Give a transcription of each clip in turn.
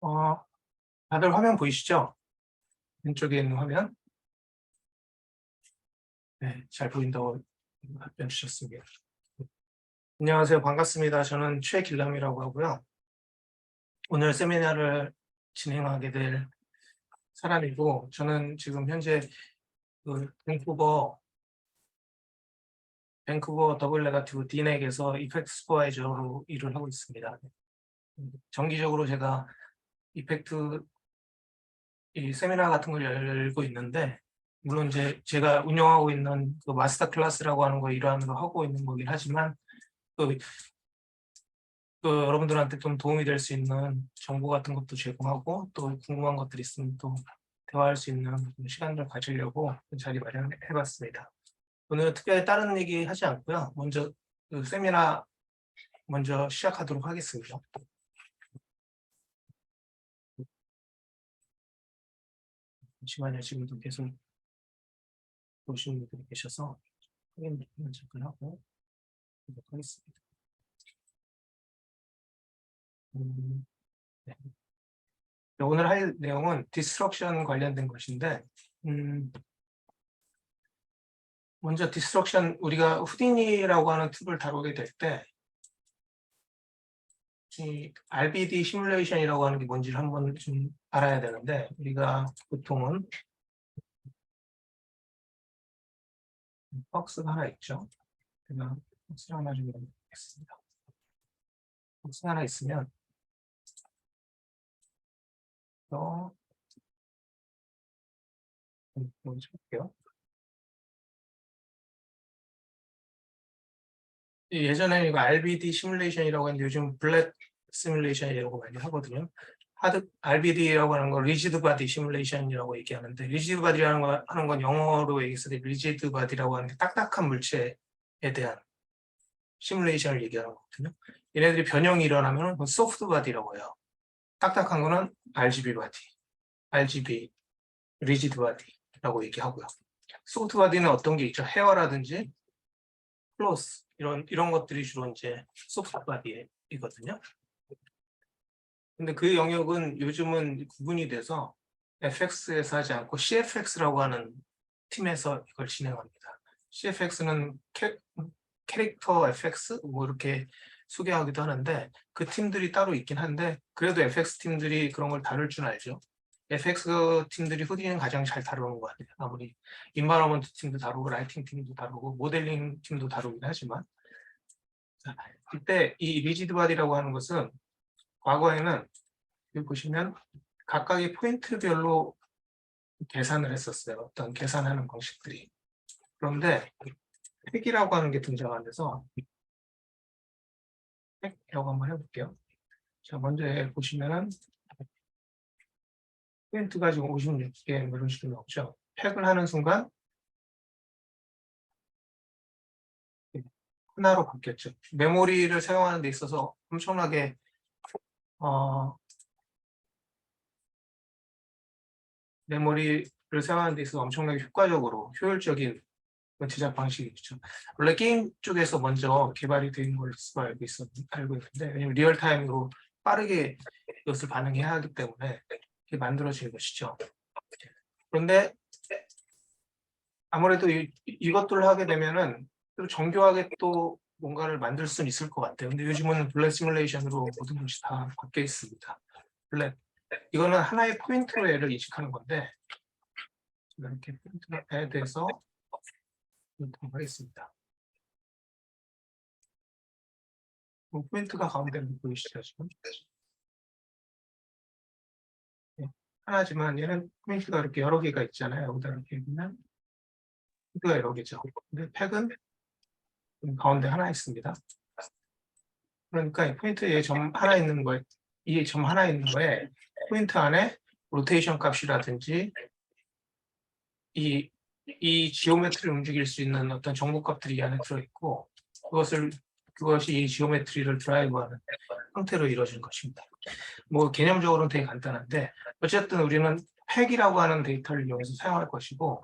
어, 다들 화면 보이시죠? 왼쪽에 있는 화면. 네, 잘 보인다고 답변 주셨습니다. 안녕하세요. 반갑습니다. 저는 최길남이라고 하고요. 오늘 세미나를 진행하게 될 사람이고, 저는 지금 현재 밴쿠버 더블 네거티브 디넥에서 이펙트 슈퍼바이저로 일을 하고 있습니다. 정기적으로 제가 이펙트 이 세미나 같은 걸 열고 있는데, 물론 이제 제가 운영하고 있는 그 마스터 클래스라고 하는 거 일환으로 하고 있는 거긴 하지만 또, 여러분들한테 좀 도움이 될 수 있는 정보 같은 것도 제공하고 또 궁금한 것들이 있으면 또 대화할 수 있는 시간을 가지려고 자리 마련해봤습니다. 오늘 특별히 다른 얘기 하지 않고요. 먼저 그 세미나 먼저 시작하도록 하겠습니다. 잠시만요. 지금도 계속 보시는 분들이 계셔서 확인 잠깐 하고 하겠습니다. 네. 오늘 할 내용은 디스트럭션 관련된 것인데, 먼저 디스트럭션, 우리가 후디니라고 하는 툴을 다루게 될 때, 이 RBD 시뮬레이션이라고 하는 게 뭔지를 한번 좀 알아야 되는데, 우리가 보통은 박스가 하나 있죠. 제가 박스 하나 좀 넣겠습니다. 박스 하나 있으면 먼저 볼게요. 예전에 이거 RBD 시뮬레이션이라고 했는데 요즘 블랙 시뮬레이션이라고 많이 하거든요. RBD라고 하는 건 리지드 바디 시뮬레이션이라고 얘기하는데, 리지드 바디라는 거 하는 건 영어로 얘기했을 때 리지드 바디라고 하는 게 딱딱한 물체에 대한 시뮬레이션을 얘기하는 거거든요. 얘네들이 변형이 일어나면 소프트 바디라고 해요. 딱딱한 거는 RGB 바디, RGB 리지드 바디라고 얘기하고요. 소프트 바디는 어떤 게 있죠? 헤어라든지 플로스 이런 것들이 주로 이제 소프트 바디이거든요. 근데 그 영역은 요즘은 구분이 돼서 FX에서 하지 않고 CFX라고 하는 팀에서 이걸 진행합니다. CFX는 캐릭터 FX 뭐 이렇게 소개하기도 하는데, 그 팀들이 따로 있긴 한데 그래도 FX 팀들이 그런 걸 다룰 줄 알죠. FX 팀들이 후디는 가장 잘 다루는 것 같아요. 아무리 인바이러먼트 팀도 다루고 라이팅 팀도 다루고 모델링 팀도 다루긴 하지만, 이때 이 리지드 바디라고 하는 것은 과거에는 여기 보시면 각각의 포인트별로 계산을 했었어요. 어떤 계산하는 방식들이. 그런데 팩이라고 하는 게 등장하면서 팩이라고 한번 해볼게요. 자, 먼저 보시면은 포인트가 지금 56개 이런 식으로 나오죠. 팩을 하는 순간 하나로 바뀌었죠. 메모리를 사용하는 데 있어서 엄청나게 메모리를 사용하는 데 있어서 엄청나게 효율적인 제작 방식이죠. 원래 게임 쪽에서 먼저 개발이 된 걸로 알고 있는데, 왜냐면 리얼타임으로 빠르게 이것을 반응해야 하기 때문에 이렇게 만들어진 것이죠. 그런데 아무래도 이것들을 하게 되면은 또 정교하게 또 뭔가를 만들 수는 있을 것 같아요. 근데 요즘은 블랙 시뮬레이션으로 모든 것이 다 바뀌어 있습니다. 이거는 하나의 포인트로 얘를 인식하는 건데, 이렇게 포인트에 대해서 하겠습니다. 포인트가 가운데 보이시죠, 지금? 네. 하나지만 얘는 포인트가 이렇게 여러 개가 있잖아요. 여기다 이렇게 보면 포인트가 여러 개죠. 근데 팩은 가운데 하나 있습니다. 그러니까 이 포인트에 점 하나 있는 거에, 이 점 하나 있는 거에 포인트 안에 로테이션 값이라든지 이 지오메트리를 움직일 수 있는 어떤 정보값들이 이 안에 들어있고, 그것이 이 지오메트리를 드라이브하는 형태로 이루어진 것입니다. 뭐 개념적으로는 되게 간단한데, 어쨌든 우리는 팩이라고 하는 데이터를 이용해서 사용할 것이고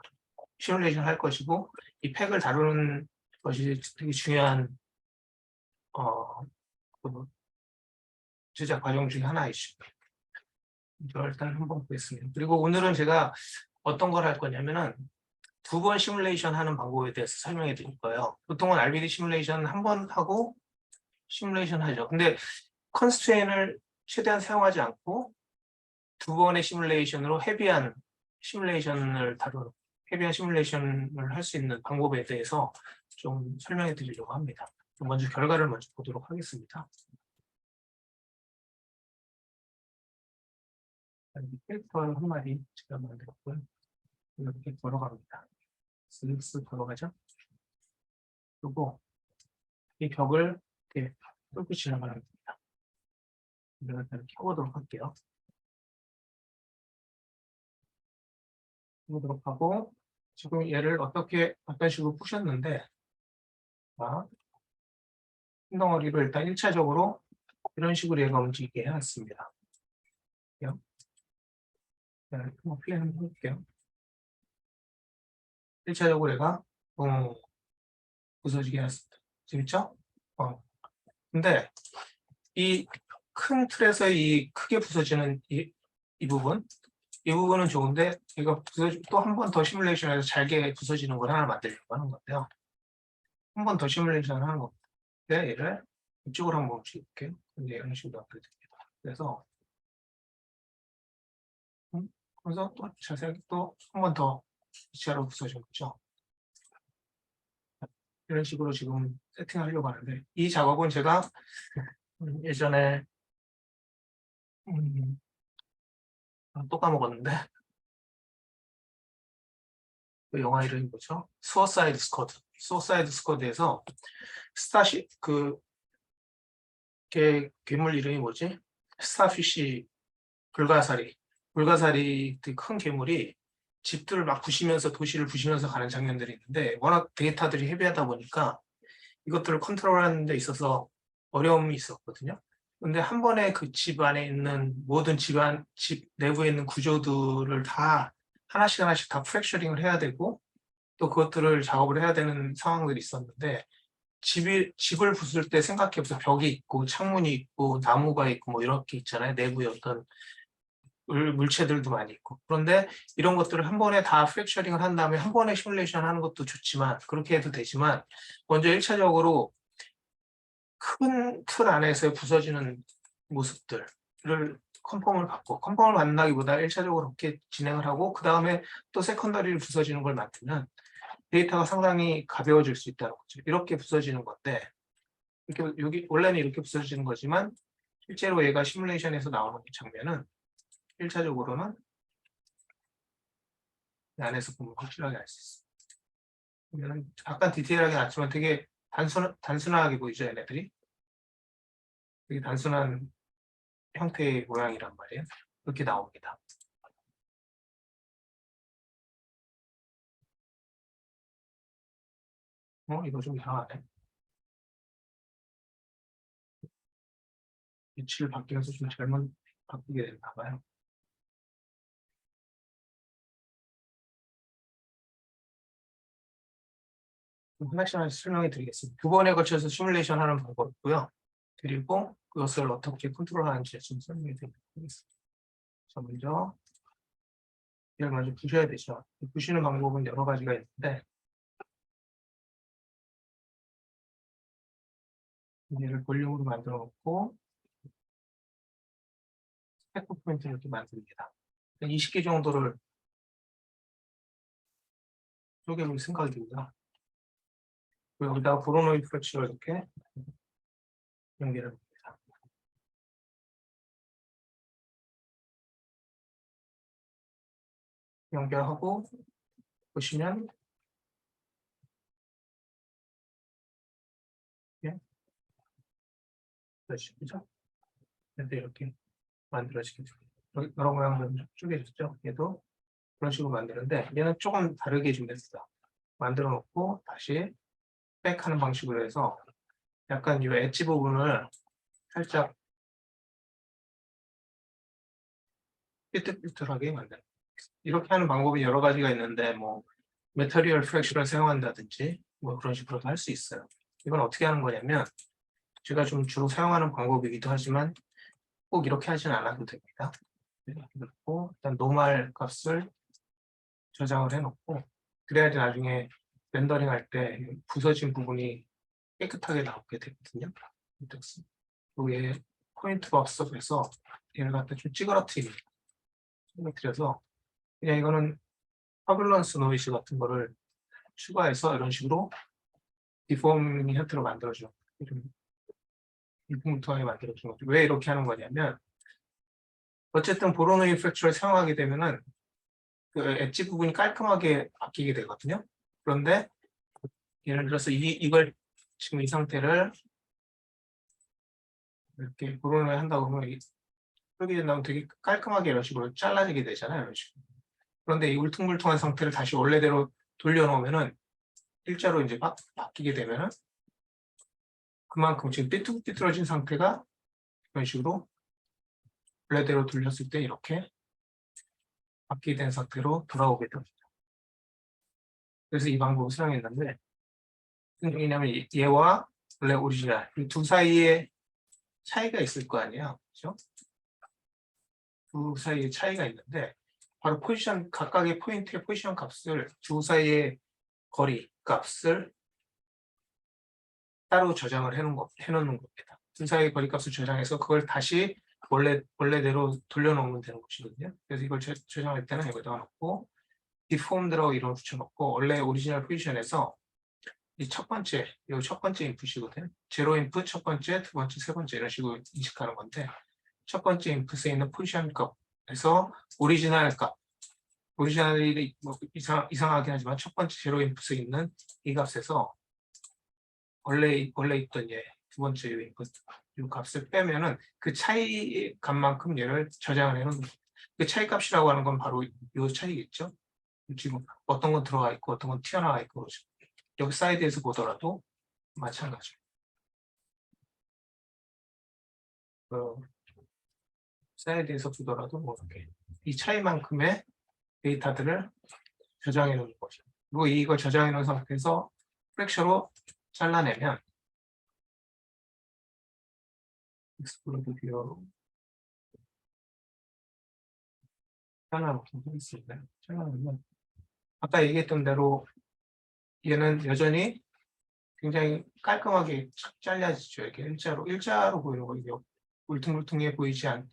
시뮬레이션 할 것이고, 이 팩을 다루는 것이 되게 중요한 그 제작 과정 중에 하나이죠. 이걸 일단 한번 보겠습니다. 그리고 오늘은 제가 어떤 걸 할 거냐면은 2번 시뮬레이션 하는 방법에 대해서 설명해 드릴 거예요. 보통은 RBD 시뮬레이션 한 번 하고 시뮬레이션 하죠. 근데 컨스트레인을 최대한 사용하지 않고 2번의 시뮬레이션으로 헤비한 시뮬레이션을 다루는 헤비한 시뮬레이션을 할 수 있는 방법에 대해서 좀 설명해 드리려고 합니다. 먼저 결과를 먼저 보도록 하겠습니다. 캐릭터 한 마리 제가 만들었고요. 이렇게 걸어갑니다. 쓱쓱 걸어가죠. 그리고 이 벽을 이렇게 뚫고 지나가는 겁니다. 이렇게 켜보도록 할게요. 켜보도록 하고 지금 얘를 어떤 식으로 푸셨는데 자, 흰 덩어리를 일단 1차적으로 이런 식으로 얘가 움직이게 해놨습니다. 한번 플레이 한번 해볼게요. 1차적으로 얘가 부서지게 해놨습니다. 재밌죠? 근데 이 큰 틀에서 이 크게 부서지는 이 부분은 좋은데 이거 또 한 번 더 시뮬레이션해서 잘게 부서지는 걸 하나 만들려고 하는 건데요. 한 번 더 시뮬레이션을 하는 건데 얘를 이쪽으로 한번 움직일게요. 근데 이런 식으로 하게 됩니다. 그래서 또 자세하게 또 한 번 더 위치로 부서진 거죠. 이런 식으로 지금 세팅하려고 하는데 이 작업은 제가 예전에 또 까먹었는데 그 영화 이름이 뭐죠? 수어사이드 스쿼드에서 스타시 괴물 이름이 뭐지? 스타피쉬 불가사리 큰 괴물이 집들을 막 부시면서 도시를 부시면서 가는 장면들이 있는데 워낙 데이터들이 헤비하다 보니까 이것들을 컨트롤하는 데 있어서 어려움이 있었거든요. 근데 한 번에 그 집 안에 있는 모든 집 내부에 있는 구조들을 다 하나씩 다 프랙셔링을 해야 되고 또 그것들을 작업을 해야 되는 상황들이 있었는데 집을 부술 때 생각해보세요. 벽이 있고 창문이 있고 나무가 있고 뭐 이렇게 있잖아요. 내부에 어떤 물체들도 많이 있고. 그런데 이런 것들을 한 번에 다 프랙셔링을 한 다음에 한 번에 시뮬레이션 하는 것도 좋지만 그렇게 해도 되지만 먼저 1차적으로 큰 틀 안에서 부서지는 모습들을 컨펌을 받는다기보다 1차적으로 그렇게 진행을 하고 그 다음에 또 세컨더리를 부서지는 걸 만들면 데이터가 상당히 가벼워질 수 있다는 거죠. 이렇게 부서지는 건데 여기 원래는 이렇게 부서지는 거지만 실제로 얘가 시뮬레이션에서 나오는 장면은 1차적으로는 이 안에서 보면 확실하게 알 수 있어요. 약간 디테일하게 나왔지만 되게 단순하게 보이죠, 얘네들이. 되게 단순한 형태의 모양이란 말이에요. 그렇게 나옵니다. 이거 좀 이상하네. 위치를 바뀌면서 좀 잘못 바꾸게 됐나 봐요. 하나씩 설명해 드리겠습니다. 2번에 걸쳐서 시뮬레이션 하는 방법이고요. 그리고 그것을 어떻게 컨트롤하는지 좀 설명해 드리겠습니다. 자, 먼저 이걸 먼저 부셔야 되죠. 부시는 방법은 여러 가지가 있는데 얘를 볼륨으로 만들어 놓고 스태크 포인트를 이렇게 만듭니다. 20개 정도를 쪼개볼 생각입니다. 그리고 여기다가 브로노이드 프랙처를 이렇게 연결합니다. 연결하고 보시면 그죠? 이렇게 만들어지게 됩니다. 여러 모양으로 쪼개졌죠? 얘도 그런 식으로 만드는데 얘는 조금 다르게 좀 했어요. 만들어 놓고 다시 백하는 방식으로 해서 약간 이 엣지 부분을 살짝 삐뚤삐뚤하게 만드는 이렇게 하는 방법이 여러 가지가 있는데 뭐 메터리얼 프랙션을 사용한다든지 뭐 그런 식으로도 할 수 있어요. 이건 어떻게 하는 거냐면 제가 좀 주로 사용하는 방법이기도 하지만 꼭 이렇게 하진 않아도 됩니다. 넣고 일단 노멀 값을 저장을 해놓고 그래야지 나중에 렌더링 할 때 부서진 부분이 깨끗하게 나오게 되거든요. 그리고 얘 포인트가 없어서 얘를 갖다 좀 찌그러뜨려서 그냥 이거는 파블런스 노이즈 같은 거를 추가해서 이런 식으로 디포밍 형태로 만들어줘. 좀 일품통하게 만들어준 거죠. 왜 이렇게 하는 거냐면 어쨌든 보로노이 프랙처를 사용하게 되면은 그 엣지 부분이 깔끔하게 바뀌게 되거든요. 그런데 예를 들어서 이걸 지금 이 상태를 이렇게 보로노이 한다고 그러면 여기 된다면 되게 깔끔하게 이런 식으로 잘라지게 되잖아요. 이런 식으로. 그런데 이 울퉁불퉁한 상태를 다시 원래대로 돌려놓으면은 일자로 이제 바뀌게 되면은 그만큼 지금 삐뚤어진 상태가 이런 식으로 원래대로 돌렸을 때 이렇게 바뀌게 된 상태로 돌아오게 됩니다. 그래서 이 방법을 사용했는데 왜냐하면 얘와 원래 오리지널 이 두 사이에 차이가 있을 거 아니에요. 그렇죠? 두 사이에 차이가 있는데 바로 포지션 각각의 포인트의 포지션 값을 두 사이의 거리 값을 따로 저장을 해놓는 겁니다. 두 사이의 거리 값을 저장해서 그걸 다시 원래대로 돌려놓으면 되는 것이거든요. 그래서 이걸 저장할 때는 여기다가 놓고 디폼드라고 이름을 붙여놓고 원래 오리지널 포지션에서 이 첫 번째 인풋이거든요. 제로 인풋 첫 번째, 두 번째, 세 번째 이런 식으로 인식하는 건데 첫 번째 인풋에 있는 포지션 값에서 오리지널 값, 오리지널이 뭐 이상하긴 하지만 첫 번째 제로 인풋에 있는 이 값에서 원래 있던 두 번째 인풋 이 값을 빼면은 그 차이 값만큼 얘를 저장을 해놓는 거예요. 그 차이 값이라고 하는 건 바로 이 차이겠죠. 지금 어떤 건 들어가 있고 어떤 건 튀어나와 있고 그러죠. 여기 사이드에서 보더라도 마찬가지예요. 사이드에서 보더라도 뭐 이렇게 이 차이만큼의 데이터들을 저장해 놓는 거죠. 그리고 이걸 저장해 놓은 상태에서 프랙셔로 잘라내면 익스플로드 뷰어로 잘라놓도록 하겠습니다. 잘라내면 아까 얘기했던 대로 얘는 여전히 굉장히 깔끔하게 잘려지죠. 이렇게 일자로 보이는 거 이게 울퉁불퉁해 보이지만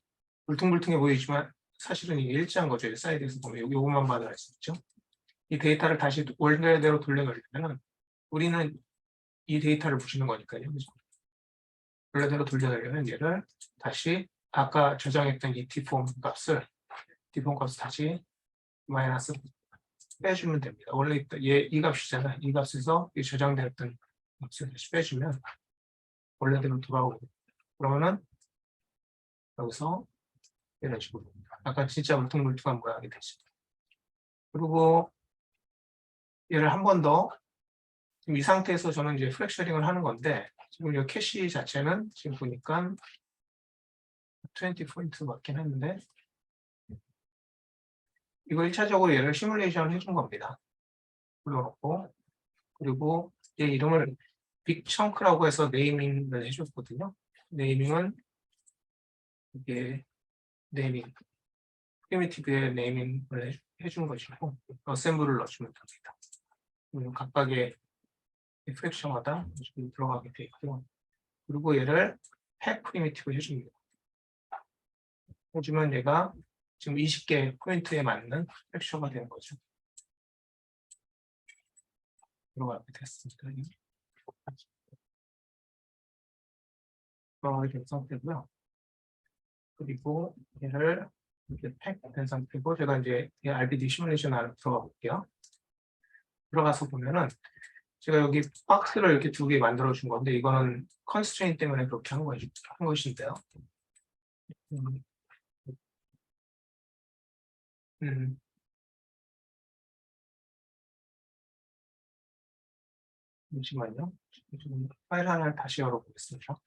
사실은 이게 일자인 거죠. 사이드에서 보면 요것만 봐도 알 수 있죠. 이 데이터를 다시 원래대로 돌려놓으려면 우리는 이 데이터를 보시는 거니까요. 그죠? 원래대로 돌려놓으려면 얘를 다시 아까 저장했던 이 디폼 값을 다시 마이너스 빼주면 됩니다. 원래 있던 이 값이잖아요. 이 값에서 이 저장되었던 값을 다시 빼주면 원래대로 돌아오고 그러면은 여기서 이런 식으로 아까 진짜 울퉁불퉁한 모양이 되죠. 그리고 얘를 한 번 더 지금 이 상태에서 저는 이제 프랙셔링을 하는 건데 지금 이 캐시 자체는 지금 보니까 20포인트 맞긴 했는데 이거 1차적으로 얘를 시뮬레이션 해준 겁니다. 불러놓고 그리고 얘 이름을 빅청크라고 해서 네이밍을 해줬거든요. 네이밍은 이게 네이밍 프리미티브의 네이밍을 해준 것이고 어셈블을 넣어주면 됩니다. 각각의 프랙션마다 들어가게 돼 있고 그리고 얘를 팩 프리미티브 해줍니다. 해주면 얘가 지금 20개 포인트에 맞는 프랙션가 되는 거죠. 들어가게 됐습니다. 들어가게 된 상태고요. 그리고 얘를 이렇게 팩된 상태고 제가 이제 RBD 시뮬레이션 안으로 들어가 볼게요. 들어가서 보면은 제가 여기 박스를 이렇게 두 개 만들어 준 건데 이거는 컨스트레인 때문에 그렇게 한 것인데요. 음, 음, 잠시만요. 지금 파일 하나를 다시 열어보겠습니다.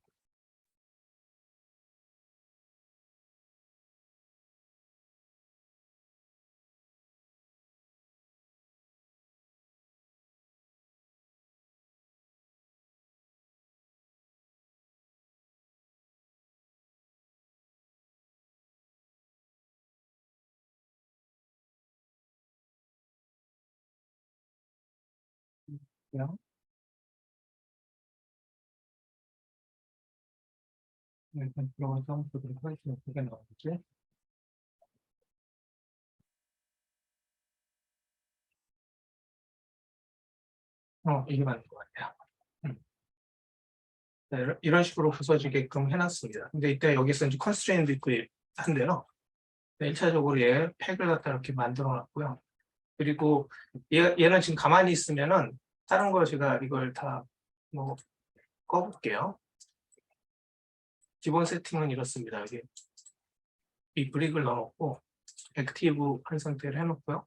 일단 들어가서 보도록 하겠습니다. 어떻게 나오지? 이게 맞는 것 같아요. 네, 이런 식으로 부서지게끔 해놨습니다. 근데 이때 여기서 이제 컨스트레인도 있고 한데요. 네, 1차적으로 얘 팩을 갖다 이렇게 만들어 놨고요. 그리고 얘는 지금 가만히 있으면은 다른 거 제가 이걸 다 뭐 꺼볼게요. 기본 세팅은 이렇습니다. 여기 이 브릭을 넣어놓고 액티브 한 상태를 해놓고요.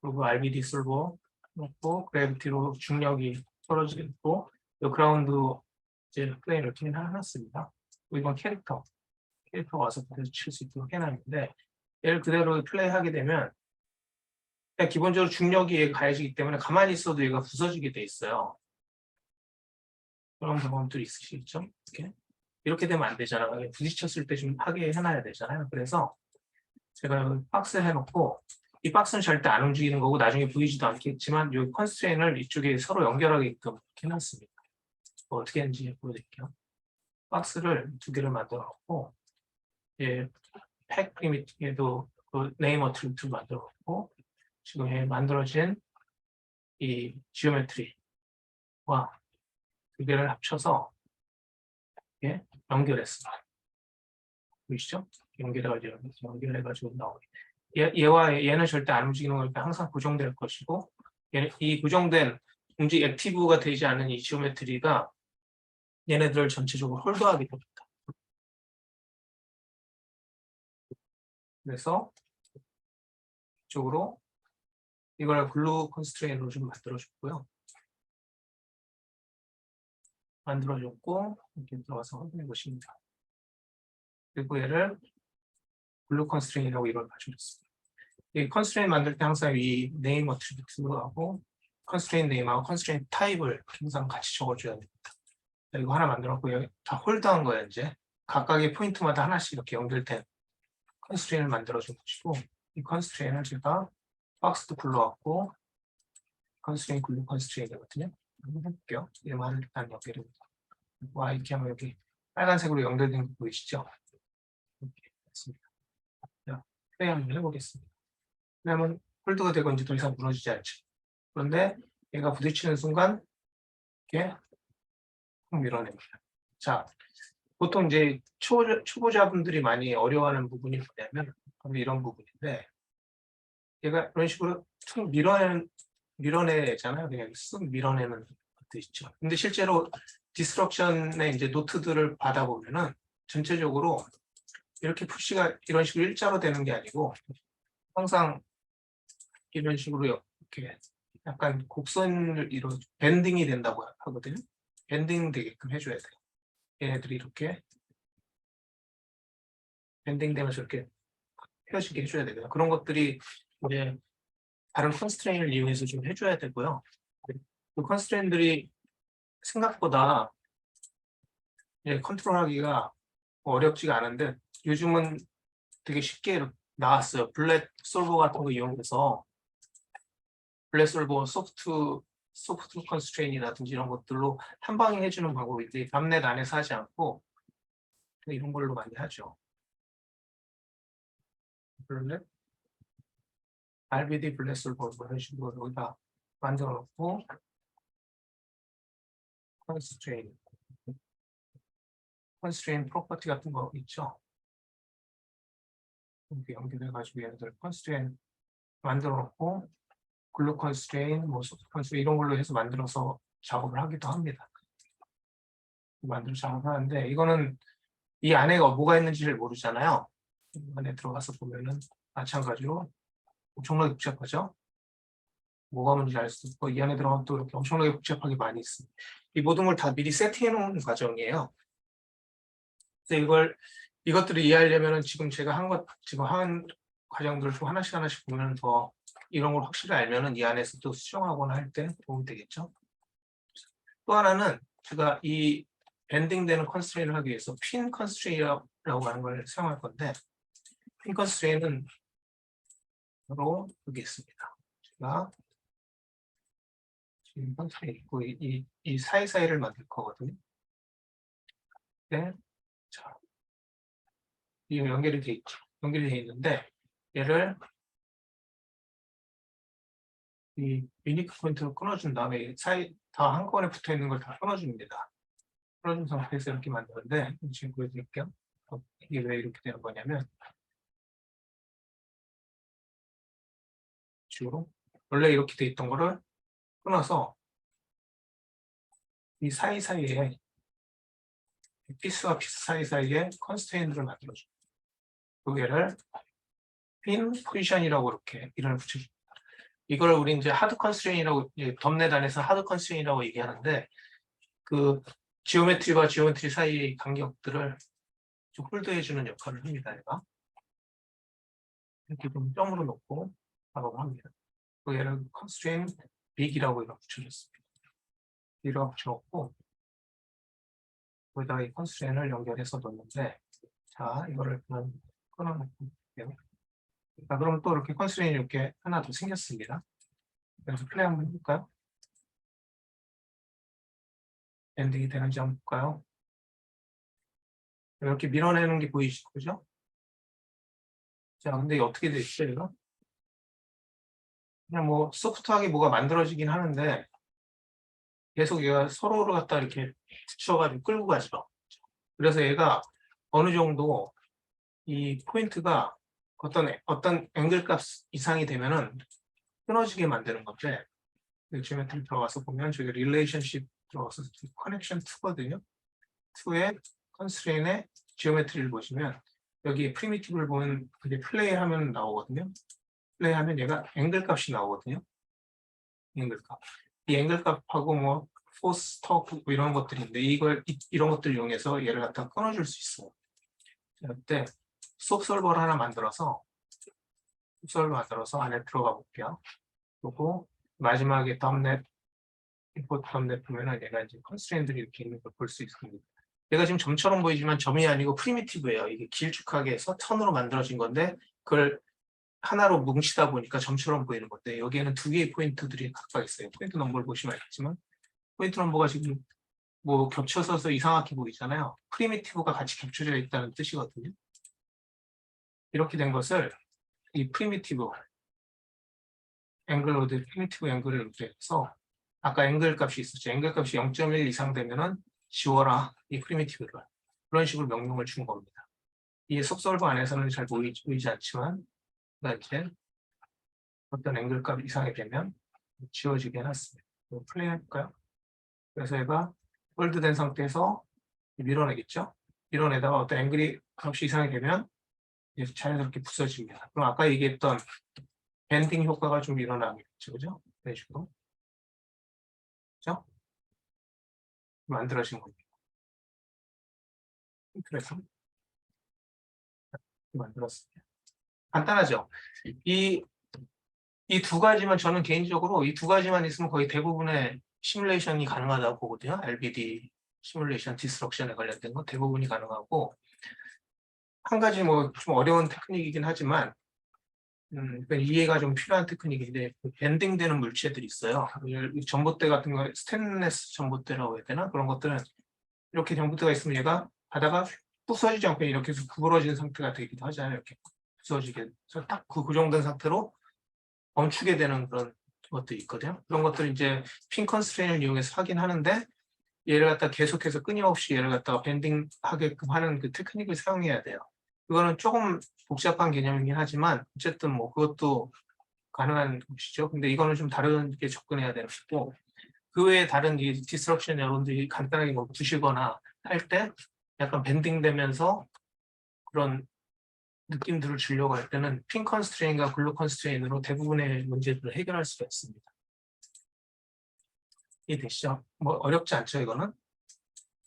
그리고 RBD 솔버 놓고 그래비티로 중력이 떨어지고 그라운드 이제 플레인 이렇게 해놨습니다. 이건 캐릭터 와서 그대로 칠 수 있도록 해놨는데 얘를 그대로 플레이하게 되면 기본적으로 중력이 가해지기 때문에 가만히 있어도 얘가 부서지게 돼 있어요. 그런 경험들이 있으시겠죠? 이렇게 되면 안 되잖아요. 부딪혔을 때 좀 하게 해놔야 되잖아요. 그래서 제가 여기 박스 해놓고 이 박스는 절대 안 움직이는 거고 나중에 보이지도 않겠지만 이 컨스트레인을 이쪽에 서로 연결하게끔 해놨습니다. 어떻게 하는지 보여드릴게요. 박스를 두 개를 만들어 놓고 팩 리미트에도 그 네임 어트리뷰트를 만들어 놓고 지금 만들어진 이 지오메트리와 두 개를 합쳐서 연결했습니다. 보이시죠? 연결해가지고 나오게. 얘와 얘는 절대 안 움직이는 거니까 항상 고정될 것이고 이 고정된 액티브가 되지 않은 이 지오메트리가 얘네들을 전체적으로 홀드하게 됩니다. 그래서 이쪽으로 이걸 글루 컨스트레인으로 좀 만들어줬고요. 만들어줬고 이렇게 들어가서 확인해 보십니다. 그리고 얘를 글루 컨스트레인이라고 이걸 가져줬습니다. 이 컨스트레인 만들 때 항상 이 네임 어트리뷰트하고 컨스트레인 네임하고 컨스트레인 타입을 항상 같이 적어줘야 됩니다. 이거 하나 만들었고 여기 다 홀드한 거예요. 이제 각각의 포인트마다 하나씩 이렇게 연결된 컨스트레인을 만들어준 것이고 이 컨스트레인을 제가 박스도 불러왔고 컨스트레인 글루 컨스트레인이거든요. 한번 해볼게요. 얘만 일단 연결해보자. 와 이렇게 하면 여기 빨간색으로 연결된 거 보이시죠? 이렇게 됐습니다. 자, 플레이 한번 해보겠습니다. 왜냐하면 홀드가 되고 이제 더 이상 무너지지 않죠. 그런데 얘가 부딪히는 순간 이렇게 훅 밀어냅니다. 자, 보통 이제 초보자분들이 많이 어려워하는 부분이 뭐냐면 이런 부분인데 얘가 이런 식으로 툭 밀어내잖아요. 그냥 쓱 밀어내는 것도 있죠. 근데 실제로 디스트럭션의 이제 노트들을 받아보면은 전체적으로 이렇게 푸시가 이런 식으로 일자로 되는 게 아니고 항상 이런 식으로 이렇게 약간 곡선을 이루어 밴딩이 된다고 하거든요. 밴딩 되게끔 해줘야 돼요. 얘네들이 이렇게 밴딩 되면서 이렇게 펴지게 해줘야 되고요. 그런 것들이 이제 다른 컨스트레인을 이용해서 좀 해줘야 되고요. 그 컨스트레인들이 생각보다 컨트롤하기가 어렵지가 않은데 요즘은 되게 쉽게 나왔어요. 블랙 솔버 같은 거 이용해서 블랙 솔버 소프트 컨스트레인이라든지 이런 것들로 한 방에 해주는 방법인데 밤넷 안에서 하지 않고 이런 걸로 많이 하죠. 블랙 RBD 블랙 솔버 이런 식으로 여기다 만들어 놓고 컨스트레인 프로퍼티 같은 거 있죠. 이렇게 연결해가지고 얘네들 컨스트레인 만들어 놓고 글루 컨스트레인, 뭐 소프트 컨스트레인 이런 걸로 해서 만들어서 작업을 하기도 합니다. 만들어 작업하는데 이거는 이 안에가 뭐가 있는지를 모르잖아요. 안에 들어가서 보면은 마찬가지로 엄청나게 복잡하죠. 뭐가 뭔지 알 수 있고 이 안에 들어가면 또 이렇게 엄청나게 복잡하게 많이 있습니다. 이 모든 걸 다 미리 세팅해 놓은 과정이에요. 그래서 이것들을 이해하려면은 지금 제가 지금 한 과정들을 좀 하나씩 보면 더 이런 걸 확실히 알면은 이 안에서 또 수정하거나 할 때 도움이 되겠죠. 또 하나는 제가 이 밴딩되는 컨스트레인을 하기 위해서 핀 컨스트레인이라고 하는 걸 사용할 건데 핀 컨스트레인은 바로 여기 있습니다. 제가 지금 컨스트레인 있고 이 사이사이를 만들 거거든요. 네. 자, 이 연결이 돼 있죠. 연결이 돼 있는데 얘를 이 유니크 포인트로 끊어준 다음에 사이 다 한꺼번에 붙어 있는 걸 다 끊어줍니다. 끊어준 상태에서 이렇게 만드는데 지금 보여드릴게요. 이게 왜 이렇게 되는 거냐면 식으로 원래 이렇게 돼 있던 거를 끊어서 이 사이사이에 피스와 피스 사이사이에 컨스트레인트를 만들어줍니다. 그 얘를 핀 포지션이라고 이렇게 이름을 붙여줍니다. 이걸 우리 이제 하드 컨스트레인이라고 덤넷 안에서 하드 컨스트레인이라고 얘기하는데 그 지오메트리와 지오메트리 사이의 간격들을 좀 홀드해주는 역할을 합니다. 얘가 이렇게 좀 점으로 놓고 작업을 합니다. 그 얘를 컨스트레인 빅이라고 이렇게 붙여줬습니다. 이라고 붙여놓고 거기다가 이 컨스트레인을 연결해서 놓는데 자 이거를 그냥 끊어놓고 볼게요. 자, 그럼 또 이렇게 컨스트레인이 이렇게 하나 더 생겼습니다. 그래서 플레이 한번 해볼까요? 엔딩이 되는지 한번 볼까요? 이렇게 밀어내는 게 보이시죠? 그죠? 자, 근데 이게 어떻게 됐죠, 이거? 그냥 뭐 소프트하게 뭐가 만들어지긴 하는데 계속 얘가 서로를 갖다 이렇게 붙여가지고 끌고 가죠. 그래서 얘가 어느 정도 이 포인트가 어떤 앵글 값 이상이 되면은 끊어지게 만드는 건데 지오메트리 들어가서 보면 저기 릴레이션십 들어가서 커넥션 2거든요. 2의 컨스트레인의 지오메트리를 보시면 여기 프리미티브를 보면 이제 플레이하면 나오거든요. 플레이하면 얘가 앵글 값이 나오거든요. 앵글 값. 이 앵글 값하고 뭐 포스, 터크 뭐 이런 것들인데 이런 것들을 이용해서 얘를 갖다 끊어줄 수 있어요. 이때 수업 솔버를 하나 만들어서 안에 들어가 볼게요. 그리고 마지막에 덤넷 임포트 덤넷 보면은 얘가 이제 컨스트레인들이 이렇게 있는 걸 볼 수 있습니다. 얘가 지금 점처럼 보이지만 점이 아니고 프리미티브예요. 이게 길쭉하게 해서 턴으로 만들어진 건데 그걸 하나로 뭉치다 보니까 점처럼 보이는 건데 여기에는 두 개의 포인트들이 각각 있어요. 포인트 넘버를 보시면 알겠지만 포인트 넘버가 지금 뭐 겹쳐서 이상하게 보이잖아요. 프리미티브가 같이 겹쳐져 있다는 뜻이거든요. 이렇게 된 것을 이 프리미티브 앵글로드 프리미티브 앵글을 이렇게 해서 아까 앵글 값이 있었죠. 앵글 값이 0.1 이상 되면은 지워라 이 프리미티브를 그런 식으로 명령을 준 겁니다. 이 속설버 안에서는 잘 보이지 않지만 이제 어떤 앵글 값 이상이 되면 지워지게 해놨습니다. 플레이 해볼까요? 그래서 얘가 홀드된 상태에서 밀어내겠죠. 밀어내다가 어떤 앵글이 값이 이상이 되면 이제 자연스럽게 부서집니다. 그럼 아까 얘기했던 밴딩 효과가 좀 일어나겠죠. 그죠? 이런 식으로. 그죠? 만들어진 겁니다. 그래서 만들었습니다. 간단하죠? 이 두 가지만 저는 개인적으로 이 두 가지만 있으면 거의 대부분의 시뮬레이션이 가능하다고 보거든요. RBD 시뮬레이션 디스트럭션에 관련된 건 대부분이 가능하고 한 가지 뭐 좀 어려운 테크닉이긴 하지만 그러니까 이해가 좀 필요한 테크닉인데 밴딩되는 물체들이 있어요. 전봇대 같은 거 스테인리스 전봇대라고 해야 되나? 그런 것들은 이렇게 전봇대가 있으면 얘가 바다가 부서지지 않고 이렇게 해서 구부러진 상태가 되기도 하잖아요. 이렇게 부서지게. 그래서 딱 그 고정된 상태로 멈추게 되는 그런 것들이 있거든요. 그런 것들을 이제 핀 컨스트레인을 이용해서 하긴 하는데 얘를 갖다 계속해서 끊임없이 얘를 갖다가 밴딩하게끔 하는 그 테크닉을 사용해야 돼요. 그거는 조금 복잡한 개념이긴 하지만 어쨌든 뭐 그것도 가능한 것이죠. 근데 이거는 좀 다르게 접근해야 되는 거고 그 외에 다른 이 디스럽션 여론들이 간단하게 뭐 부시거나 할 때 약간 밴딩되면서 그런 느낌들을 주려고 할 때는 핀 컨스트레인과 글루 컨스트레인으로 대부분의 문제들을 해결할 수가 있습니다. 이해되시죠? 뭐 어렵지 않죠, 이거는?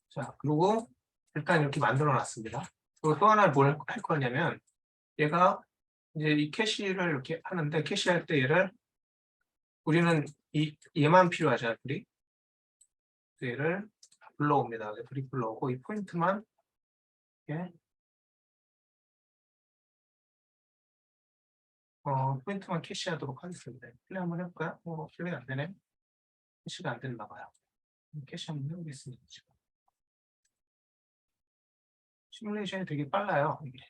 자, 그리고 일단 이렇게 만들어 놨습니다. 그리고 또 하나 뭘 할 거냐면 얘가 이제 이 캐시를 이렇게 하는데 캐시할 때 우리는 얘만 필요하죠, 우리. 얘를 불러옵니다. 우리 불러오고 이 포인트만 이렇게 포인트만 캐시하도록 하겠습니다. 플레이 한번 해볼까요? 플레이 안 되네. 캐시가 안 됐나 봐요. 캐시 한번 해보겠습니다. 지금. 시뮬레이션이 되게 빨라요. 이게.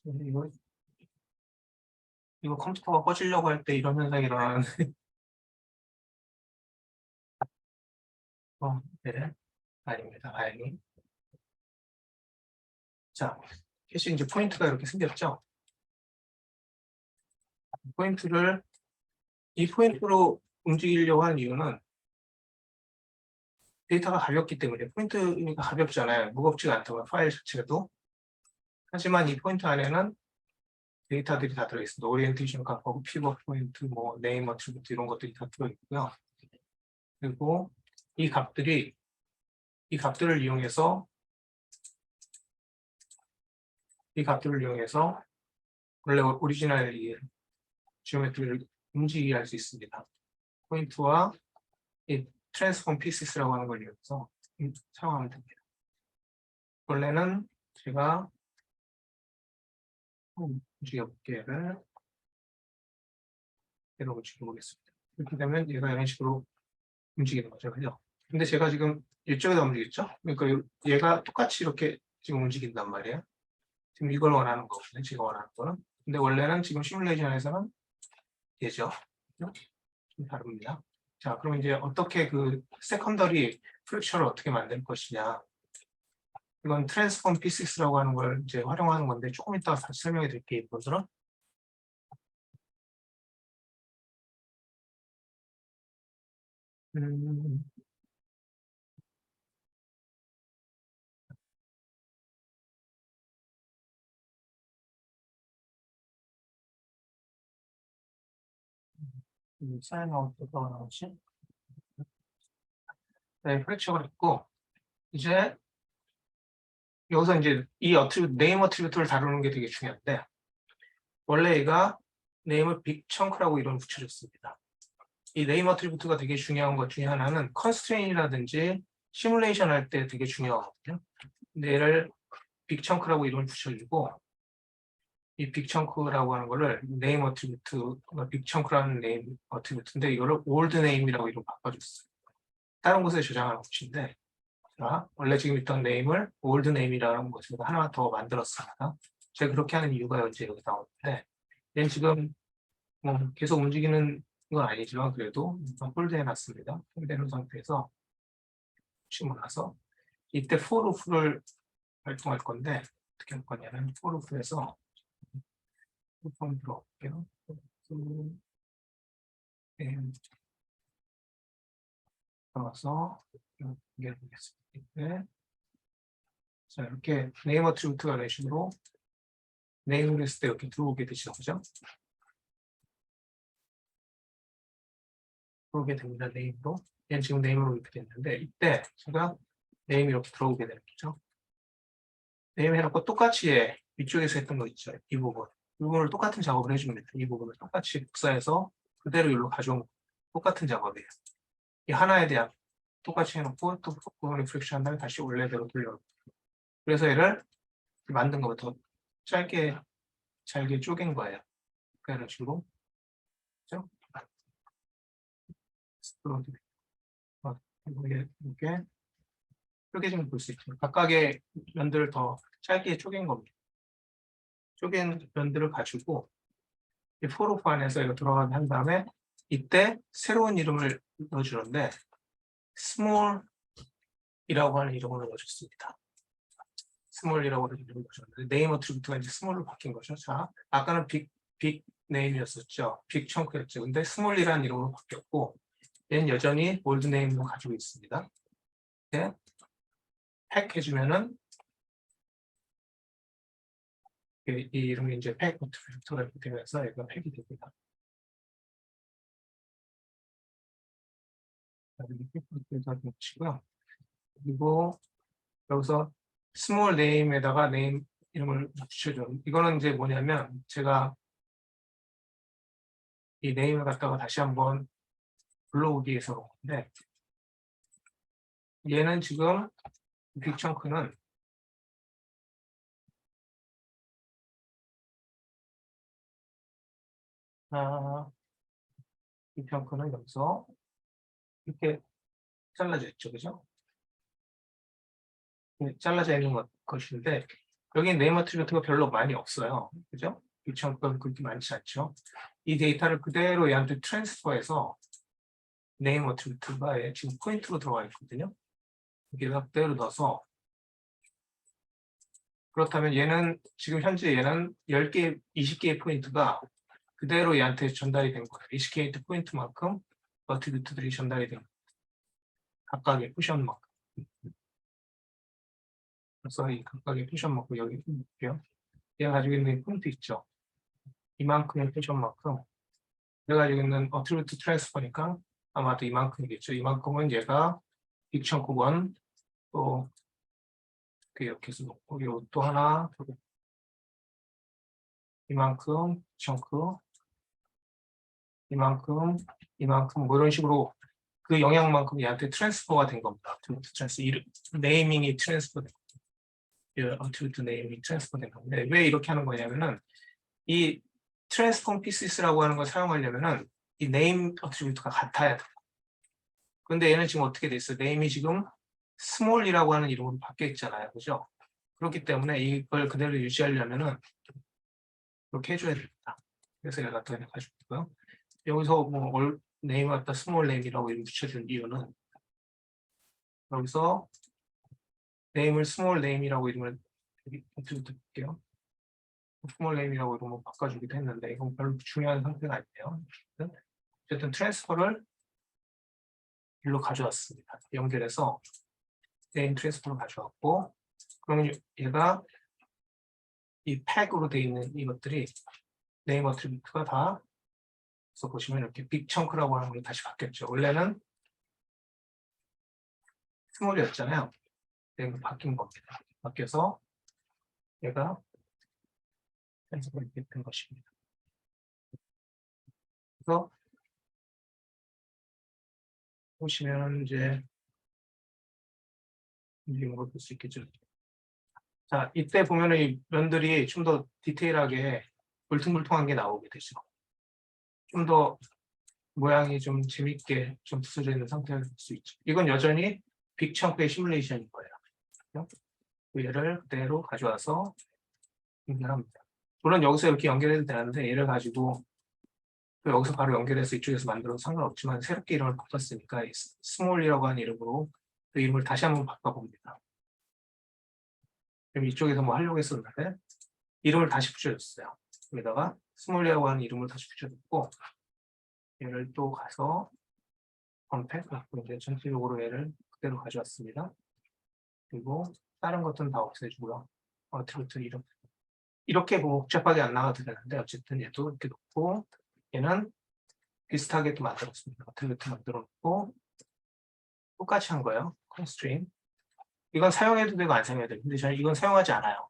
이거, 이거 컴퓨터가 꺼지려고 할 때 이런 현상이 일어나는데. 네. 아닙니다. 다행히. 자, 캐시 이제 포인트가 이렇게 생겼죠? 이 포인트로 움직이려고 하는 이유는 데이터가 가볍기 때문에, 포인트가 가볍잖아요. 무겁지가 않다고요. 파일 자체도. 하지만 이 포인트 안에는 데이터들이 다 들어있습니다. 오리엔테이션 값하고 피벗 포인트, 뭐 네임 어트리뷰트 이런 것들이 다 들어있고요. 그리고 이 값들을 이용해서 원래 오리지널 지오메트리를 움직이게 할 수 있습니다. 포인트와 이 트랜스폼 피시스라고 하는 걸 이용해서 사용하면 됩니다. 원래는 제가 움직여볼게요. 얘로 움직여보겠습니다. 이렇게 되면 얘가 이런 식으로 움직이는 거죠. 그죠? 근데 제가 지금 이쪽에다 움직였죠? 그러니까 얘가 똑같이 이렇게 지금 움직인단 말이에요. 지금 이걸 원하는 거거든요. 제가 원하는 거는. 근데 원래는 지금 시뮬레이션에서는 얘죠. 좀 다릅니다. 자, 그럼 이제 어떻게 그 세컨더리 프랙처를 어떻게 만들 것이냐. 이건 트랜스폼 피시스라고 하는 걸 이제 활용하는 건데 조금 이따가 다시 설명해 드릴게요. 이것들은. 음, 사인 아웃도가 나오지? 네, 프랙처가 있고 이제 여기서 이제 이 네임 어트리뷰트를 다루는 게 되게 중요한데 원래 얘가 네임을 빅 청크라고 이름 붙여줬습니다. 이 네임 어트리뷰트가 되게 중요한 것 중에 하나는 컨스트레인이라든지 시뮬레이션 할 때 되게 중요하거든요. 근데 얘를 빅 청크라고 이름을 붙여주고 이 빅 청크라고 하는 거를 네임 어트리뷰트, 빅 청크라는 네임 어트리뷰트인데 이거를 올드 네임이라고 이름 바꿔줬어요. 다른 곳에 저장하는 것인데 원래 지금 있던 네임을 올드 네임이라는 것을 하나 더 만들었습니다. 제가 그렇게 하는 이유가 이제 여기 나오는데 얘는 지금 뭐 계속 움직이는 건 아니지만 그래도 홀드해 놨습니다. 홀드해 놓은 상태에서 혹시 몰라서 이때 for loop를 발동할 건데 어떻게 할 거냐면 for loop에서 좀 들어볼게요. 들어가서 연결하겠습니다. 자, 이렇게 네임 어트리뷰트가 이런 식으로 네임을 했을 때 이렇게 들어오게 되시는 거죠. 들어오게 됩니다. 네임으로. 얘는 지금 네임으로 이렇게 됐는데 이때 제가 네임이 이렇게 들어오게 되는 거죠. 네임 해놓고 똑같이 위쪽에서 했던 거 있죠. 이 부분을 똑같은 작업을 해주면 됩니다. 이 부분을 똑같이 복사해서 그대로 여기로 가져온 똑같은 작업이에요. 이 하나에 대한 똑같이 해놓고 또 부분 리프렉션 한 다음에 다시 원래대로 돌려놓고 그래서 얘를 만든 것부터 짧게 잘게 쪼갠 거예요. 그런 식으로 그렇죠? 이렇게 쪼개지면 볼 수 있죠. 각각의 면들을 더 짧게 쪼갠 겁니다. 쪼갠 면들을 가지고 이 포로프 안에서 이거 들어가게 한 다음에 이때 새로운 이름을 넣어주는데 small이라고 하는 이름을 넣어줬습니다. small이라고 하는 이름을 넣어줬는데 네임 어트리뷰트가 이제 small로 바뀐 거죠. 자, 아까는 빅 네임이었었죠. 빅 청크였죠. 근데 small이라는 이름으로 바뀌었고 얘는 여전히 올드 네임으로 가지고 있습니다. 네. 팩 해주면은 이 이름이 이제 팩 어트리뷰트가 이렇게 되면서 얘가 팩이 됩니다. 이렇게 치고요. 그리고 여기서 스몰 네임에다가 네임 이름을 붙여줘. 이거는 이제 뭐냐면 제가 이 네임을 갖다가 다시 한번 불러오기 위해서 그런데 얘는 지금 빅청크는 이 평크는 여기서 이렇게 잘라져 있죠, 그죠? 잘라져 있는 것인데 여기 네임 어트리뷰트가 별로 많이 없어요, 그죠? 이 평크는 그렇게 많지 않죠. 이 데이터를 그대로 얘한테 트랜스퍼해서 네임 어트리뷰트가 지금 포인트로 들어가 있거든요. 여기다 그대로 넣어서 그렇다면 얘는 지금 현재 얘는 10개, 20개의 포인트가 그대로 얘한테 전달이 된 거예요. 20개의 포인트만큼 어트리뷰트들이 전달이 된 거예요. 각각의 포션만큼. 그래서 이 각각의 포션만큼 여기 볼게요. 얘가 가지고 있는 포인트 있죠. 이만큼의 포션만큼 얘가 가지고 있는 어트리뷰트 트랜스퍼니까 아마도 이만큼이겠죠. 이만큼은 얘가 빅청크 1, 또 이렇게 해서 놓고 또 하나 이만큼 빅청크 이만큼 뭐 이런 식으로 그 영향만큼 얘한테 트랜스퍼가 된 겁니다. 트랜스 네이밍이 트랜스퍼 된 겁니다. 어트리뷰트 네이밍이 트랜스퍼 된 건데 왜 이렇게 하는 거냐면은 이 트랜스폼 피시스라고 하는 걸 사용하려면은 이 네임 어트리뷰트가 같아야 돼요. 근데 얘는 지금 어떻게 돼 있어요? 네임이 지금 스몰이라고 하는 이름으로 바뀌어 있잖아요, 그죠? 그렇기 때문에 이걸 그대로 유지하려면은 이렇게 해줘야 됩니다. 그래서 얘가 또 가지고 있고요. 여기서 뭐 네임 갖다 스몰 네임이라고 이름 붙여준 이유는 여기서 네임을 스몰 네임이라고 이름을 어트리뷰트 볼게요. 스몰 네임이라고 이름을 바꿔주기도 했는데 이건 별로 중요한 상태가 아니에요. 어쨌든 트랜스퍼를 일로 가져왔습니다. 연결해서 네임 트랜스퍼를 가져왔고 그러면 얘가 이 팩으로 되어 있는 이것들이 네임 어트리뷰트가 다 그래서 보시면 이렇게 빅청크라고 하는 걸로 다시 바뀌었죠. 원래는 스몰이었잖아요. 이거 바뀐 겁니다. 바뀌어서 얘가 트랜스퍼가 이렇게 된 것입니다. 그래서 보시면 이제 움직이는 걸 볼 수 있겠죠. 자, 이때 보면은 이 면들이 좀 더 디테일하게 울퉁불퉁한 게 나오게 되죠. 좀 더 모양이 좀 재밌게 좀 부서져 있는 상태가 될 수 있죠. 이건 여전히 빅청크의 시뮬레이션인 거예요. 얘를 그대로 가져와서 연결합니다. 물론 여기서 이렇게 연결해도 되는데 얘를 가지고 또 여기서 바로 연결해서 이쪽에서 만들어도 상관없지만 새롭게 이름을 바꿨으니까 스몰이라고 하는 이름으로 그 이름을 다시 한번 바꿔봅니다. 그럼 이쪽에서 뭐 하려고 했었는데 이름을 다시 붙여줬어요. 여기다가 스몰이라고 하는 이름을 다시 붙여줬고 얘를 또 가서 언팩 갖고 이제 전체적으로 얘를 그대로 가져왔습니다. 그리고 다른 것들은 다 없애주고요. 어트리뷰트 이름 이렇게 복잡하게 안 나와도 되는데 어쨌든 얘도 이렇게 놓고 얘는 비슷하게 또 만들었습니다. 어트리뷰트 만들어 놓고 똑같이 한 거예요. constraint 이건 사용해도 되고 안 사용해도 되고 근데 저는 이건 사용하지 않아요.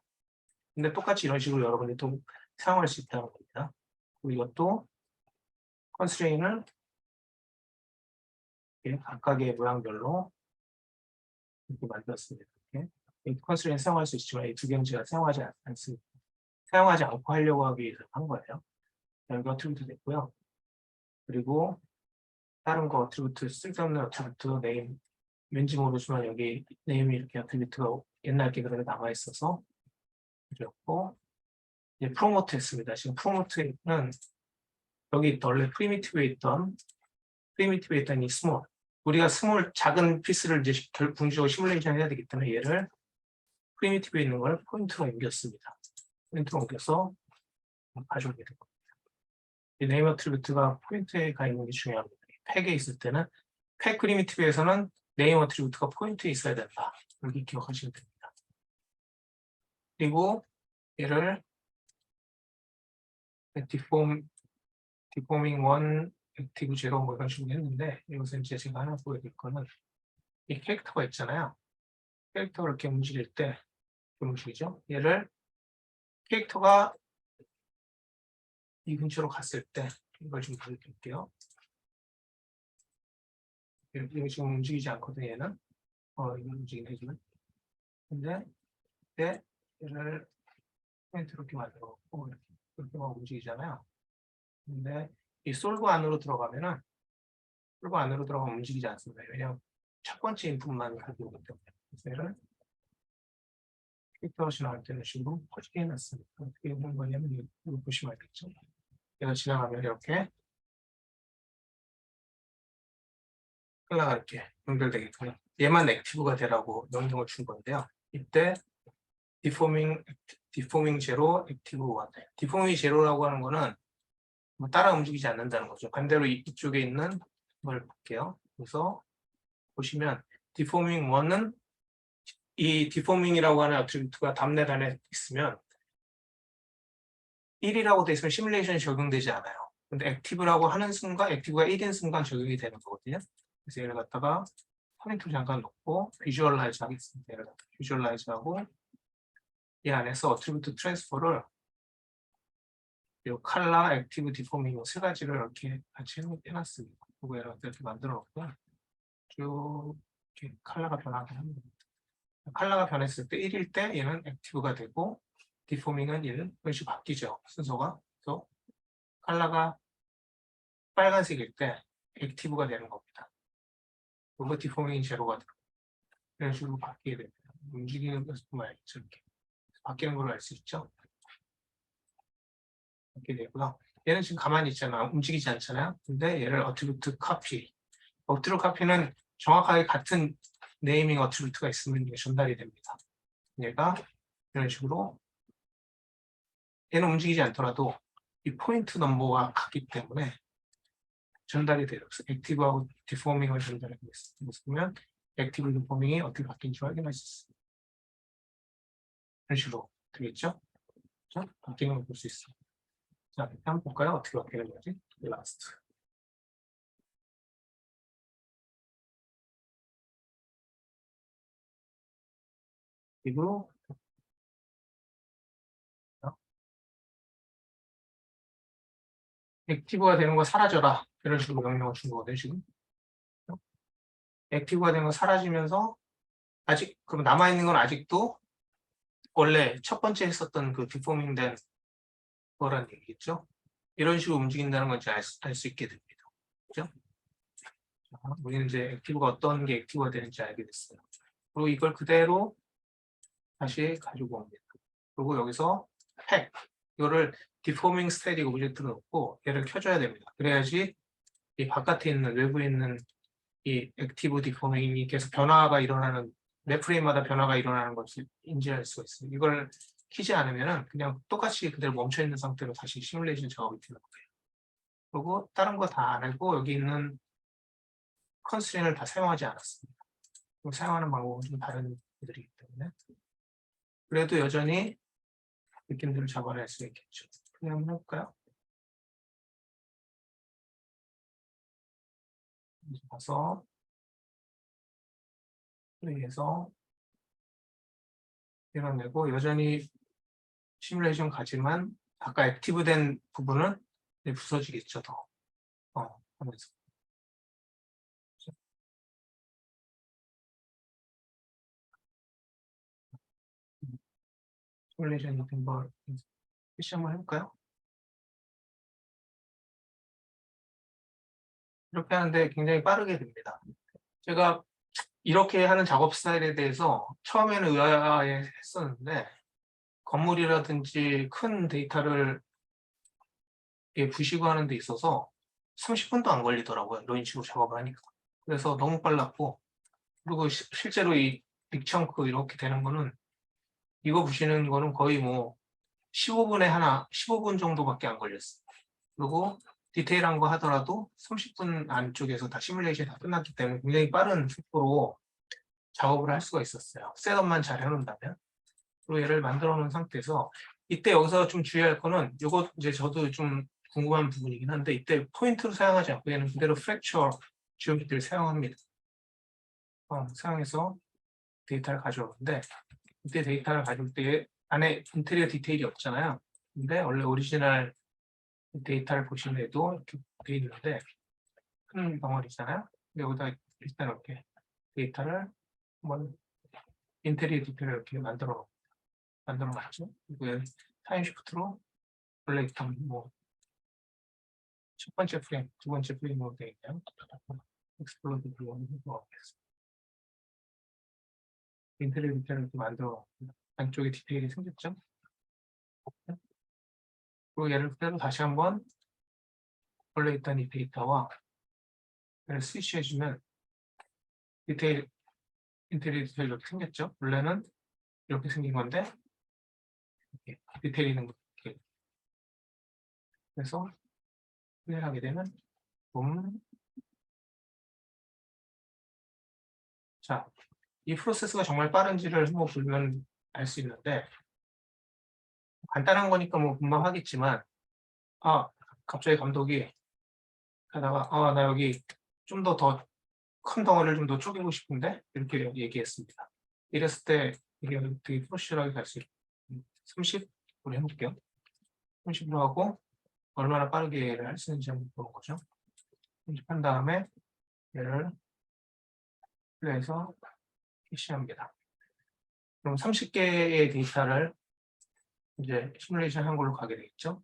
근데 똑같이 이런 식으로 여러분이 또 사용할 수 있다는 겁니다. 그리고 이것도 constraint을 각각의 모양별로 이렇게 만들었습니다. 이렇게 컨스트레인트 사용할 수 있지만 이 두 경지가 사용하지 않습니다. 사용하지 않고 하려고 하기 위해서 한 거예요. 여기 어트리뷰트 됐고요. 그리고 다른 거 어트리뷰트 쓸데없는 어트리뷰트 네임 왠지 모르지만 여기 네임이 이렇게 어트리뷰트가 옛날 게 그대로 남아 있어서 그렸고 이제 프로모트 했습니다. 지금 프로모트는 여기 원래 프리미티브에 있던 이 스몰 우리가 스몰 작은 피스를 이제 궁지적으로 시뮬레이션 해야 되기 때문에 얘를 프리미티브에 있는 걸 포인트로 옮겼습니다. 포인트로 옮겨서 가져오게 된 겁니다. 이 네임 어트리뷰트가 포인트에 가 있는 게 중요합니다. 팩에 있을 때는 팩 프리미티브에서는 네임 어트리뷰트가 포인트에 있어야 된다. 여기 기억하시면 됩니다. 그리고 얘를 디포밍 1, 액티브 0 뭐 이런 식으로 했는데 여기서 이제 제가 하나 보여드릴 거는 이 캐릭터가 있잖아요. 캐릭터를 이렇게 움직일 때 움직이죠. 얘를 캐릭터가 이 근처로 갔을 때 이걸 좀 보여드릴게요. 이거 지금 움직이지 않거든요. 얘는 이거 움직이긴 해주면 근데 얘를 포인트 이렇게 만들어갖고 이렇게 막 움직이잖아요. 근데 이 솔브 안으로 들어가면은 솔브 안으로 들어가면 움직이지 않습니다. 왜냐하면 첫 번째 인풋만 가지고 오기 때문에. 그래서 얘를 캐릭터시 나올 때는 식으로 퍼지게 해놨습니다. 어떻게 하는 거냐면 이거 보시면 알겠죠. 얘가 지나가면 이렇게 클라가 이렇게 연결되겠고요. 얘만 액티브가 되라고 명령을 준 건데요. 이때 디포밍 제로, 액티브 1. 디포밍 제로라고 하는 거는 뭐 따라 움직이지 않는다는 거죠. 반대로 이쪽에 있는 걸 볼게요. 그래서 보시면 디포밍 1은 이 디포밍이라고 하는 어트리뷰트가 답넷 안에 있으면 1이라고 돼 있으면 시뮬레이션이 적용되지 않아요. 근데 액티브라고 하는 순간, 액티브가 1인 순간 적용이 되는 거거든요. 그래서 얘를 갖다가 포인트를 잠깐 놓고 비주얼라이즈 하겠습니다. 얘를 갖다가 비주얼라이즈 하고 이 안에서 어트리뷰트 트랜스퍼를 이 컬러, 액티브, 디포밍 세 가지를 이렇게 같이 해놨습니다. 그리고 얘를 이렇게 만들어 놓고 쭉 이렇게 컬러가 변하게 합니다. 컬러가 변했을 때 1일 때 얘는 액티브가 되고 디포밍은 1, 그런 식으로 바뀌죠. 순서가. 그래서 컬러가 빨간색일 때 액티브가 되는 겁니다. 그리고 디포밍이 제로가 되고 이런 식으로 바뀌게 됩니다. 움직이는 것뿐만 아니라 이렇게 바뀌는 걸로 알 수 있죠. 이렇게 되고요. 얘는 지금 가만히 있잖아. 움직이지 않잖아요. 근데 얘를 어트리뷰트 카피. 어트리뷰트 카피는 정확하게 같은 네이밍 어트리뷰트가 있으면 이게 전달이 됩니다. 얘가 이런 식으로 얘는 움직이지 않더라도 이 포인트 넘버가 같기 때문에 전달이 돼요. 그래서 액티브하고 디포밍을 전달하겠습니다. 보면 액티브 디포밍이 어떻게 바뀐지 확인할 수 있습니다. 이런 식으로 되겠죠? 그렇죠? 바뀌는 걸 볼 수 있습니다. 자, 한번 볼까요? 어떻게 바뀌는 건지. 라스트. 그리고 액티브가 되는 거 사라져라. 이런 식으로 명령을 준 거거든요, 지금. 액티브가 되는 거 사라지면서 아직 그럼 남아있는 건 아직도 원래 첫 번째 했었던 그 디포밍된 거란 얘기겠죠. 이런 식으로 움직인다는 건지 알 수 있게 됩니다. 그죠? 우리는 이제 액티브가 어떤 게 액티브가 되는지 알게 됐어요. 그리고 이걸 그대로 다시 가지고 옵니다. 그리고 여기서 팩, 이거를 디포밍 스테틱 오브젝트로 넣고 얘를 켜줘야 됩니다. 그래야지 이 바깥에 있는 외부에 있는 이 액티브 디포밍이 계속 변화가 일어나는 매 프레임마다 변화가 일어나는 것을 인지할 수가 있습니다. 이걸 키지 않으면 그냥 똑같이 그대로 멈춰 있는 상태로 다시 시뮬레이션 작업이 되는 거예요. 그리고 다른 거 다 안 하고 여기 있는 컨스트레인을 다 사용하지 않았습니다. 사용하는 방법은 좀 다른 것들이기 때문에 그래도 여전히 느낌들을 잡아낼 수 있겠죠. 그냥 한번 해볼까요? 가서 플레이해서 이뤄내고 여전히 시뮬레이션 가지만 아까 액티브된 부분은 부서지겠죠. 더 하면서 시뮬레이션이 된 걸 PC 한번 해볼까요? 이렇게 하는데 굉장히 빠르게 됩니다. 제가 이렇게 하는 작업 스타일에 대해서 처음에는 의아해했었는데 건물이라든지 큰 데이터를 부시고 하는 데 있어서 30분도 안 걸리더라고요. 이런 식으로 작업을 하니까. 그래서 너무 빨랐고 그리고 실제로 이 빅청크 이렇게 되는 거는 이거 부시는 거는 거의 뭐 15분에 하나, 15분 정도밖에 안 걸렸어요. 그리고 디테일한 거 하더라도 30분 안쪽에서 다 시뮬레이션이 다 끝났기 때문에 굉장히 빠른 속도로 작업을 할 수가 있었어요. 셋업만 잘 해놓는다면. 그리고 얘를 만들어 놓은 상태에서 이때 여기서 좀 주의할 거는 이거 이제 저도 좀 궁금한 부분이긴 한데 이때 포인트로 사용하지 않고 얘는 그대로 프랙처 지오메트리를 사용합니다. 사용해서 데이터를 가져오는데 이때 데이터를 가져올 때 안에 인테리어 디테일이 없잖아요. 근데 원래 오리지널 데이터를 보시면에도 이렇게 돼 있는데 큰 덩어리잖아요. 여기다 일단 이렇게 데이터를 한번 인테리어 디테일을 이렇게 만들어 놨죠. 그리고 타임 시프트로 원래 있던 뭐 첫 번째 프레임, 두 번째 프레임으로 되어 있네요. 익스플로드 블록을 해보겠습니다. 인테리어 디테일을 이렇게 만들어 안쪽에 디테일이 생겼죠? 그리고 얘를 그대로 다시 한번 원래 있던 이 데이터와 얘를 스위치해주면 디테일, 인테리어 디테일 이렇게 생겼죠? 원래는 이렇게 생긴 건데 이렇게 디테일이 있는 이렇게. 그래서 플레이하게 되면 자, 이 프로세스가 정말 빠른지를 한번 보면 알 수 있는데 간단한 거니까 뭐 금방 하겠지만 갑자기 감독이 하다가 나 여기 좀 더 큰 덩어리를 좀 더 쪼개고 싶은데 이렇게 얘기했습니다. 이랬을 때 이게 되게 프로시저하게 갈 수 있고 30으로 해볼게요. 30으로 하고 얼마나 빠르게 얘를 할 수 있는지 한번 보는 거죠. 30한 다음에 얘를 플레이해서 캐시합니다. 그럼 30개의 데이터를 이제 시뮬레이션 한 걸로 가게 되겠죠.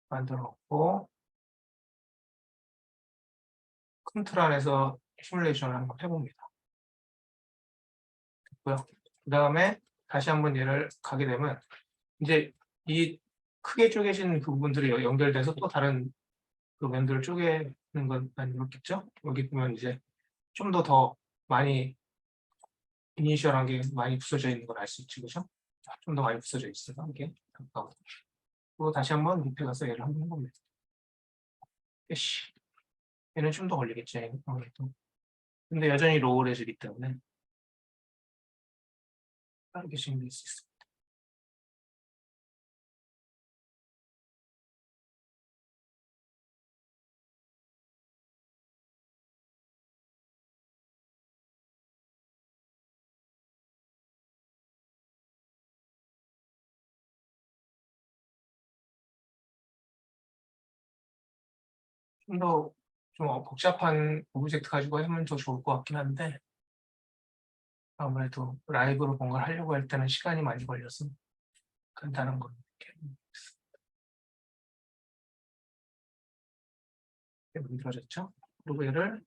만들어 놓고 큰 틀 안에서 시뮬레이션을 한번 해봅니다. 됐고요. 그 다음에 다시 한번 얘를 가게 되면 이제 이 크게 쪼개진 그 부분들이 연결돼서 또 다른 그 면들을 쪼개는 건 아니겠죠? 여기 보면 이제 좀 더 많이 이니셜한 게 많이 부서져 있는 걸 알 수 있지, 그죠? 좀 더 많이 부서져 있어요, 이게. 그리고 다시 한번 밑에 가서 얘를 한번 해봅니다. 얘는 좀 더 걸리겠죠, 아무래도. 근데 여전히 로우 레즈이기 때문에 빠르게 진행될 수 있습니다. 좀 더 좀 복잡한 오브젝트 가지고 하면 더 좋을 것 같긴 한데 아무래도 라이브로 뭔가를 하려고 할 때는 시간이 많이 걸려서 간단한 거 이렇게 만들어졌죠. 그리고 얘를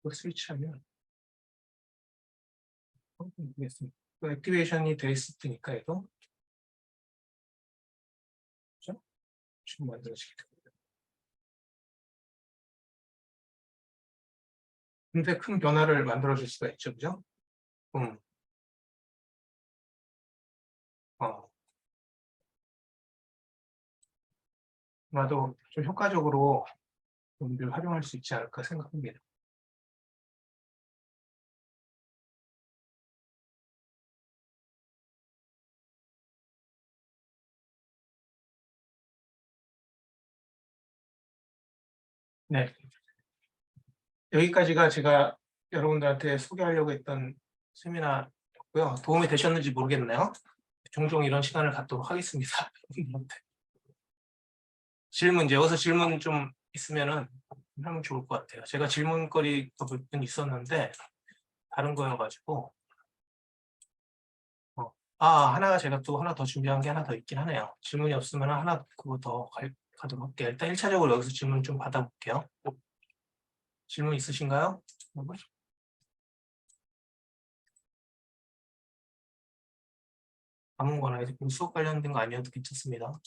또 스위치하면 되겠습니다. 액티베이션이 돼 있을 테니까 얘도 그렇죠? 지금 만들어지게 됩니다. 근데 큰 변화를 만들어줄 수가 있죠, 그죠? 아마도 좀 효과적으로 좀 활용할 수 있지 않을까 생각합니다. 네. 여기까지가 제가 여러분들한테 소개하려고 했던 세미나였고요. 도움이 되셨는지 모르겠네요. 종종 이런 시간을 갖도록 하겠습니다. 여기서 질문 좀 있으면은 하면 좋을 것 같아요. 제가 질문거리가 몇 번 있었는데 다른 거여가지고 하나가 제가 또 하나 더 준비한 게 하나 더 있긴 하네요. 질문이 없으면 하나 그거 더 가도록 할게요. 일단 1차적으로 여기서 질문 좀 받아볼게요. 질문 있으신가요? 아무거나 수업 관련된 거 아니어도 괜찮습니다.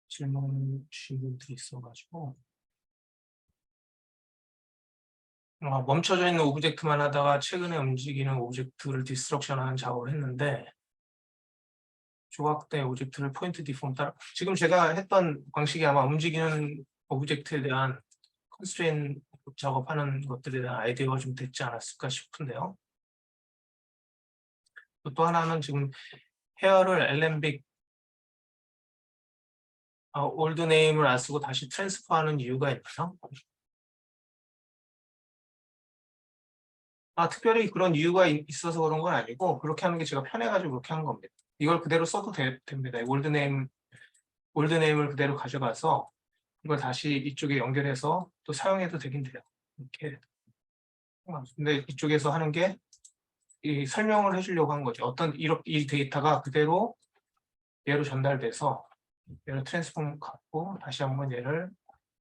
질문 주신 분들이 있어가지고 멈춰져 있는 오브젝트만 하다가 최근에 움직이는 오브젝트를 디스트럭션하는 작업을 했는데 조각된 오브젝트를 포인트 디폼 따라 지금 제가 했던 방식이 아마 움직이는 오브젝트에 대한 컨스트레인 작업하는 것들에 대한 아이디어가 좀 됐지 않았을까 싶은데요. 또 하나는 지금 헤어를 엘렘빅 올드 네임을 안 쓰고 다시 트랜스퍼하는 이유가 있나요? 특별히 그런 이유가 있어서 그런 건 아니고 그렇게 하는 게 제가 편해가지고 그렇게 한 겁니다. 이걸 그대로 써도 됩니다. 올드 네임을 그대로 가져가서 이걸 다시 이쪽에 연결해서 또 사용해도 되긴 돼요. 이렇게. 근데 이쪽에서 하는 게 이 설명을 해주려고 한 거죠. 어떤 이 데이터가 그대로 얘로 전달돼서 얘를 트랜스폼 갖고 다시 한번 얘를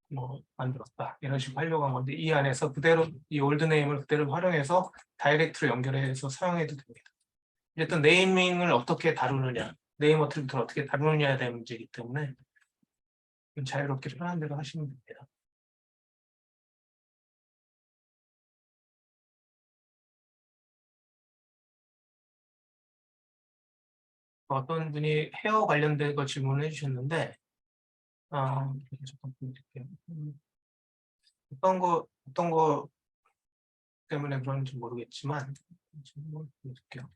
뭐 만들었다 이런 식으로 하려고 한 건데 이 안에서 그대로 이 올드 네임을 그대로 활용해서 다이렉트로 연결해서 사용해도 됩니다. 어쨌든 네이밍을 어떻게 다루느냐, 네임 어트리뷰트를 어떻게 다루느냐에 대한 문제이기 때문에 자유롭게 편한 대로 하시면 됩니다. 어떤 분이 헤어 관련된 거 질문해 주셨는데 잠깐 보여드릴게요. 어떤 거 때문에 그런지 모르겠지만 질문 보여드릴게요.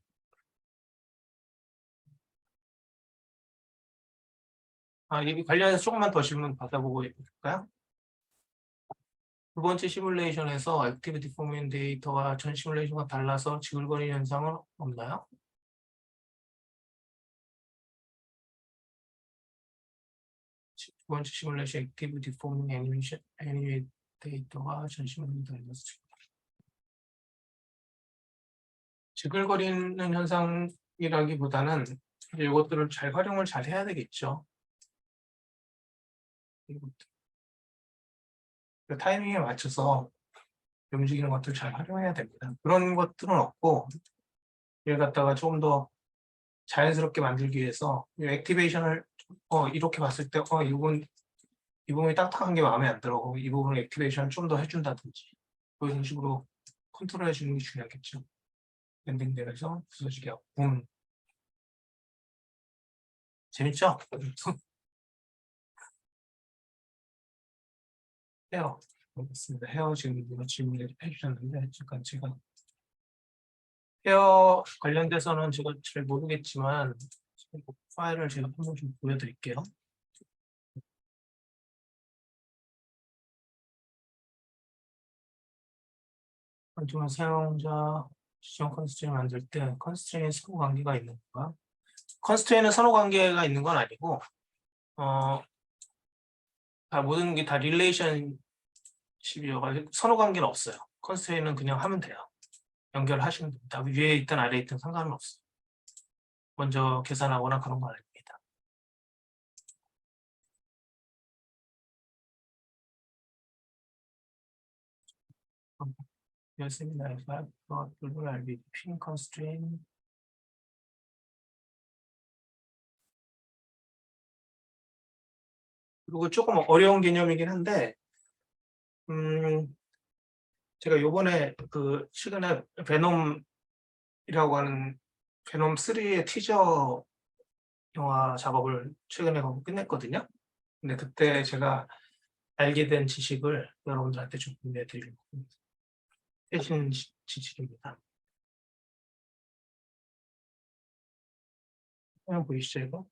이 관련해서 조금만 더 질문 받아보고 있을까요? 두 번째 시뮬레이션에서 액티비티 포민 데이터와 전 시뮬레이션과 달라서 지글거리는 현상은 없나요? 두 번째 시뮬레이션 액티비티 포밍 애니메이션 데이터와 전 시뮬레이션 달라서 지글거리는 현상이라기보다는 이것들을 활용을 잘 해야 되겠죠. 그 타이밍에 맞춰서 움직이는 것들 잘 활용해야 됩니다. 그런 것들은 없고 이를 갖다가 조금 더 자연스럽게 만들기 위해서 액티베이션을 이렇게 봤을 때 이 부분이 딱딱한 게 마음에 안 들어. 이 부분을 액티베이션을 좀 더 해준다든지 그런 식으로 컨트롤 해주는 게 중요하겠죠. 랜딩되면서 부서지게 하고 재밌죠? 헤어 알겠습니다. 헤어 지금 누가 질문을 해주셨는데 잠깐 제가 헤어 관련돼서는 제가 잘 모르겠지만 파일을 제가 한번 좀 보여드릴게요. 한동안 사용자 지정 컨스트레인 만들 때 컨스트레인 선호 관계가 있는 건가? 컨스트레인은 선호 관계가 있는 건 아니고 모든 게 다 릴레이션십이어가지고 선호 관계는 없어요. 컨스트레인은 그냥 하면 돼요. 연결하시면 됩니다. 위에 있든 아래에 있든 상관은 없어요. 먼저 계산하거나 그런 거 아닙니다. 열심히 알파 global RB pin constraint 그리고 조금 어려운 개념이긴 한데 제가 요번에 그 최근에 베놈이라고 하는 베놈 3의 티저 영화 작업을 최근에 끝냈거든요. 근데 그때 제가 알게 된 지식을 여러분들한테 좀 공유해 드리려고 최신 지식입니다. 화면 보이시죠 이거?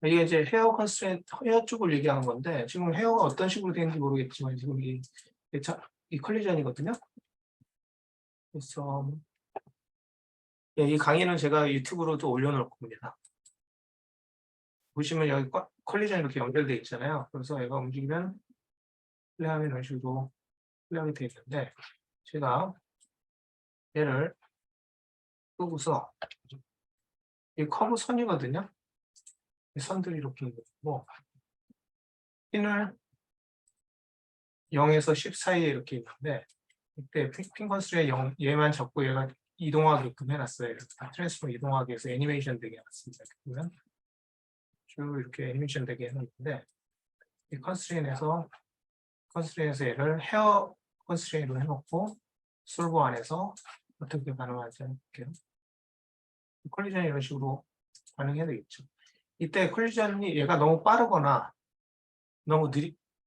이게 이제 헤어 컨스트레인트, 헤어 쪽을 얘기하는 건데 지금 헤어가 어떤 식으로 되는지 모르겠지만 지금 이 컬리전이거든요. 그래서 이 강의는 제가 유튜브로도 올려놓을 겁니다. 보시면 여기 컬리전 이렇게 연결되어 있잖아요. 그래서 얘가 움직이면 플레이하면 이런 식으로 플레이하게 되어 있는데 제가 얘를 끄고서 이 커브 선이거든요. 이 선들이 이렇게 있고 핀을 0에서 10 사이에 이렇게 있는데 이때 핀 컨스트레인 얘만 잡고 얘가 이동하게끔 해놨어요. 다 트랜스폼 이동하게 해서 애니메이션 되게 해놨습니다. 그러면 쭉 이렇게 애니메이션 되게 해놨는데 이 컨스트레인에서 얘를 헤어 컨스트레인으로 해놓고 솔버 안에서 어떻게 반응하지 볼게요. 컬리전이 이런 식으로 반응해야 되겠죠. 이때 컬리전이 얘가 너무 빠르거나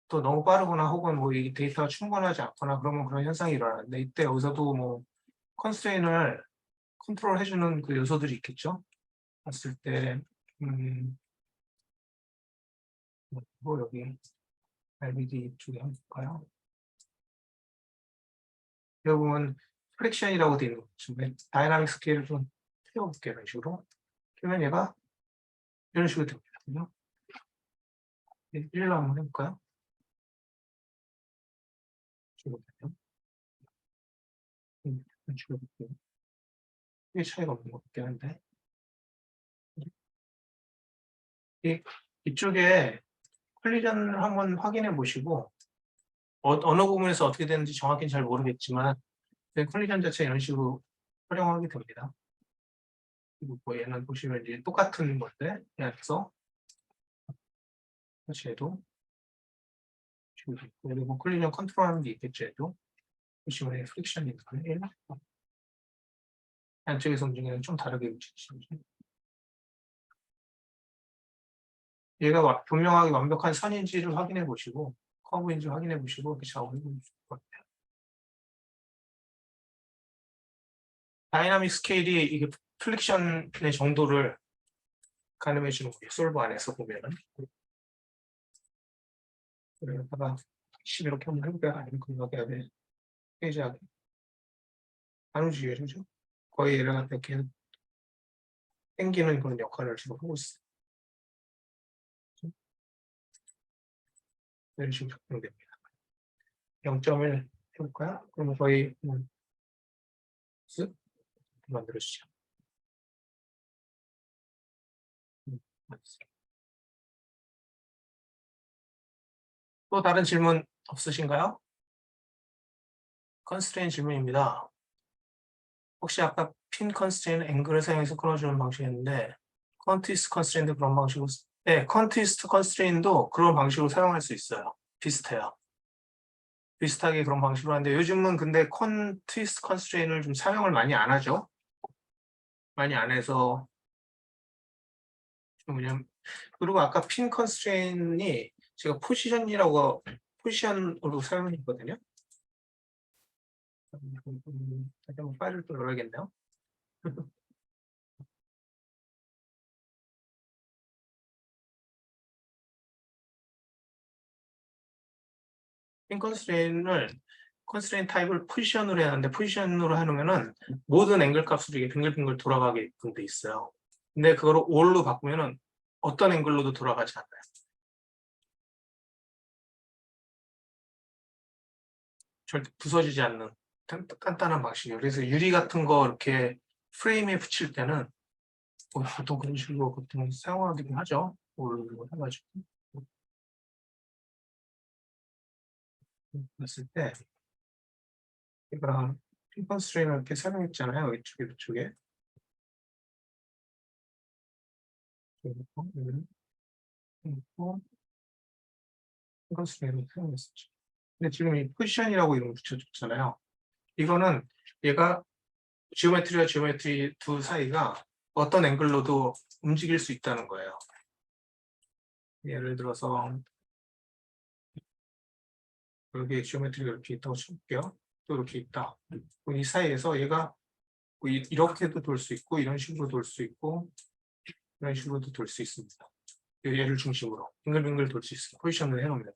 또 너무 빠르거나 혹은 뭐 이 데이터가 충분하지 않거나 그러면 그런 현상이 일어나는데 이때 여기서도 뭐 컨스트레인을 컨트롤 해주는 그 요소들이 있겠죠. 봤을 때 뭐 여기 RBD 쪽에 한번 볼까요? 이 부분 프랙션이라고 되어 있는 거죠. 다이나믹 스케일을 좀 태워볼게요. 이런 식으로. 그러면 얘가 이런 식으로 됩니다. 일로 한번 해볼까요? 줄여볼게요. 줄여볼게요. 꽤 차이가 없는 것 같긴 한데. 이쪽에 컬리전을 한번 확인해 보시고, 어느 부분에서 어떻게 되는지 정확히는 잘 모르겠지만, 컬리전 자체 이런 식으로 활용하게 됩니다. 그리고 뭐 얘는 보시면 이제 똑같은 건데, 그래서 같이 해도 그리고 컬리전 컨트롤하는 게 있겠죠, 얘도. 보시면 프릭션이 있거든요. 안쪽에서 움직이는 좀 다르게 움직이시죠. 얘가 분명하게 완벽한 선인지를 확인해 보시고, 커브인지 확인해 보시고, 이렇게 작업해 보시면 좋을 것 같아요. 다이나믹 스케일이 이게 플렉션의 정도를 가늠해 주는 거예요. 솔버 안에서 보면은. 그러다가 10 이렇게 한번 해볼까요? 아니면 그거하게 하면 페이지하게 안 움직여지죠? 거의 얘를 이렇게 당기는 그런 역할을 지금 하고 있어요. 이런 식으로 작동됩니다. 0.1 해볼까요? 그러면 거의 쓱 만들어주죠. 또 다른 질문 없으신가요? 컨스트레인 질문입니다. 혹시 아까 핀 컨스트레인 앵글을 사용해서 끊어주는 방식이었는데 컨트위스트 컨스트레인도 그런 방식으로 네, 컨트위스트 컨스트레인도 그런 방식으로 사용할 수 있어요. 비슷해요. 비슷하게 그런 방식으로 하는데 요즘은 근데 컨트위스트 컨스트레인을 좀 사용을 많이 안 하죠. 많이 안 해서 그냥 그리고 아까 핀 컨스트레인이 제가 포지션으로 사용했거든요. 다시 한번 파일을 또 열어야겠네요. 핀 컨스트레인 타입을 포지션으로 해야 하는데 포지션으로 해놓으면은 모든 앵글 값으로 이게 빙글빙글 돌아가게끔 돼 있어요. 근데 그거를 all로 바꾸면은 어떤 앵글로도 돌아가지 않아요. 절대 부서지지 않는 간단한 방식이에요. 그래서 유리 같은 거 이렇게 프레임에 붙일 때는 보통 그런 식으로 보통 사용하긴 하죠. all로 해가지고 봤을 때 제가 핀 컨스트레인을 이렇게 설명했잖아요. 이쪽에 그리고 컨스트레인을 사용했었죠. 근데 지금 이 포지션이라고 이름 붙여줬잖아요. 이거는 얘가 지오메트리와 지오메트리 두 사이가 어떤 앵글로도 움직일 수 있다는 거예요. 예를 들어서 여기에 지오메트리가 이렇게 있다고 쳐볼게요. 또 이렇게 있다. 이 사이에서 얘가 이렇게도 돌 수 있고 이런 식으로 돌 수 있고 이런 식으로도 돌 수 있습니다. 얘를 중심으로 빙글빙글 돌 수 있어요. 포지션을 해놓으면.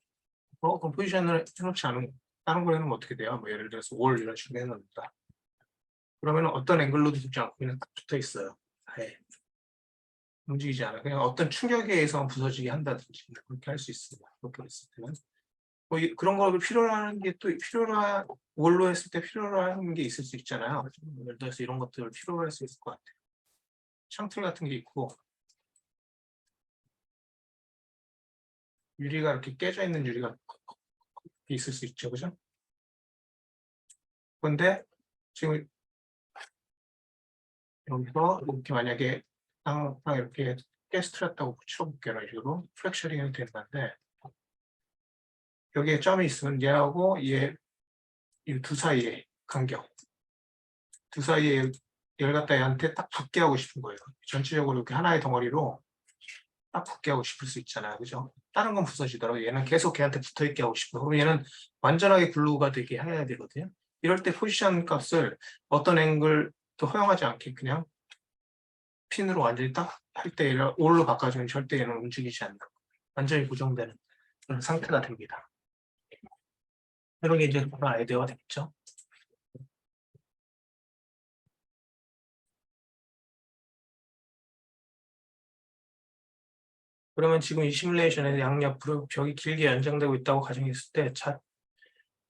그럼 포지션을 해놓지 않으면 다른 걸 해놓으면 어떻게 돼요? 뭐 예를 들어서 올 이런 식으로 해놓는다. 그러면 어떤 앵글로도 붙지 않고 그냥 딱 붙어 있어요. 아예 움직이지 않아요. 그냥 어떤 충격에 의해서 부서지게 한다든지 그렇게 할 수 있습니다. 그렇게 했을 때는 그런 걸 필요로 하는 게 또 뭘로 했을 때 필요로 하는 게 있을 수 있잖아요. 예를 들어서 이런 것들을 필요로 할 수 있을 것 같아요. 창틀 같은 게 있고 유리가 이렇게 깨져 있는 유리가 있을 수 있죠, 그죠? 그런데 지금 여기서 이렇게 만약에 땅 이렇게 깨스트렸다고 붙여볼게요. 이런 식으로 프랙처링이 된다는데 여기에 점이 있으면 얘하고 얘 이 두 사이의 간격, 두 사이에 얘를 갖다 얘한테 딱 붙게 하고 싶은 거예요. 전체적으로 이렇게 하나의 덩어리로 딱 붙게 하고 싶을 수 있잖아요. 그죠? 다른 건 부서지더라도 얘는 계속 걔한테 붙어 있게 하고 싶어. 그럼 얘는 완전하게 글루가 되게 해야 되거든요. 이럴 때 포지션 값을 어떤 앵글도 허용하지 않게 그냥 핀으로 완전히 딱 할 때 얘를 올로 바꿔주면 절대 얘는 움직이지 않는 완전히 고정되는 그런 상태가 됩니다. 이런 게 이제 그런 아이디어가 되겠죠. 그러면 지금 이 시뮬레이션에 양옆으로 벽이 길게 연장되고 있다고 가정했을 때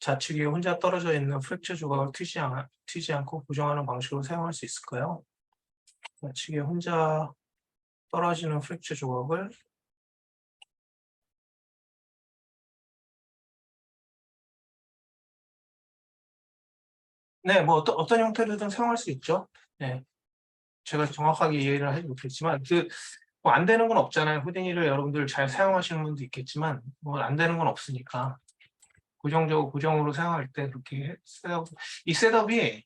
좌측이 혼자 떨어져 있는 프랙처 조각을 튀지 않고 고정하는 방식으로 사용할 수 있을까요? 좌측에 혼자 떨어지는 프랙처 조각을 네, 뭐 어떤 형태로든 사용할 수 있죠. 네, 제가 정확하게 이해를 하지 못했지만 뭐 안 되는 건 없잖아요. 후디니를 여러분들 잘 사용하시는 분도 있겠지만 뭐 안 되는 건 없으니까 고정으로 사용할 때 그렇게 이 셋업이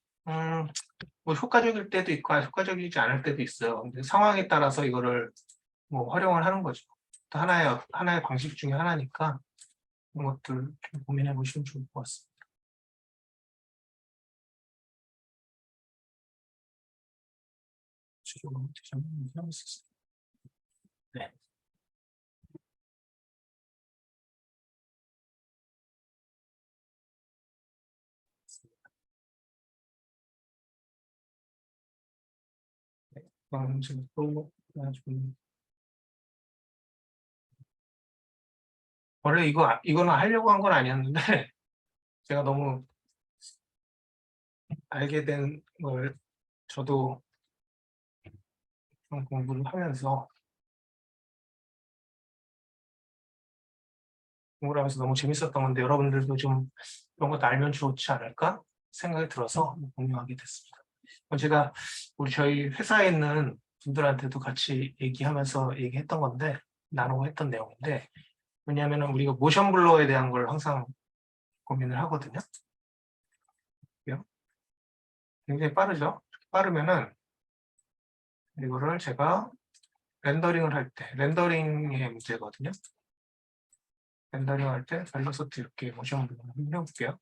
뭐 효과적일 때도 있고 효과적이지 않을 때도 있어요. 근데 상황에 따라서 이거를 뭐 활용을 하는 거죠. 하나의 방식 중에 하나니까 그런 것들 좀 고민해 보시면 좋을 것 같습니다. 네. 그럼 지금 또 원래 이거는 하려고 한 건 아니었는데 제가 너무 알게 된 걸 저도 좀 공부를 하면서 너무 재밌었던 건데 여러분들도 좀 이런 것도 알면 좋지 않을까 생각이 들어서 공유하게 됐습니다. 제가 저희 회사에 있는 분들한테도 같이 얘기했던 건데 나누고 했던 내용인데 왜냐하면 우리가 모션 블러에 대한 걸 항상 고민을 하거든요. 굉장히 빠르죠. 빠르면은 이거를 제가 렌더링을 할 때 렌더링의 문제거든요. 렌더링 할 때 벨로시티 이렇게 모션 블러 해볼게요.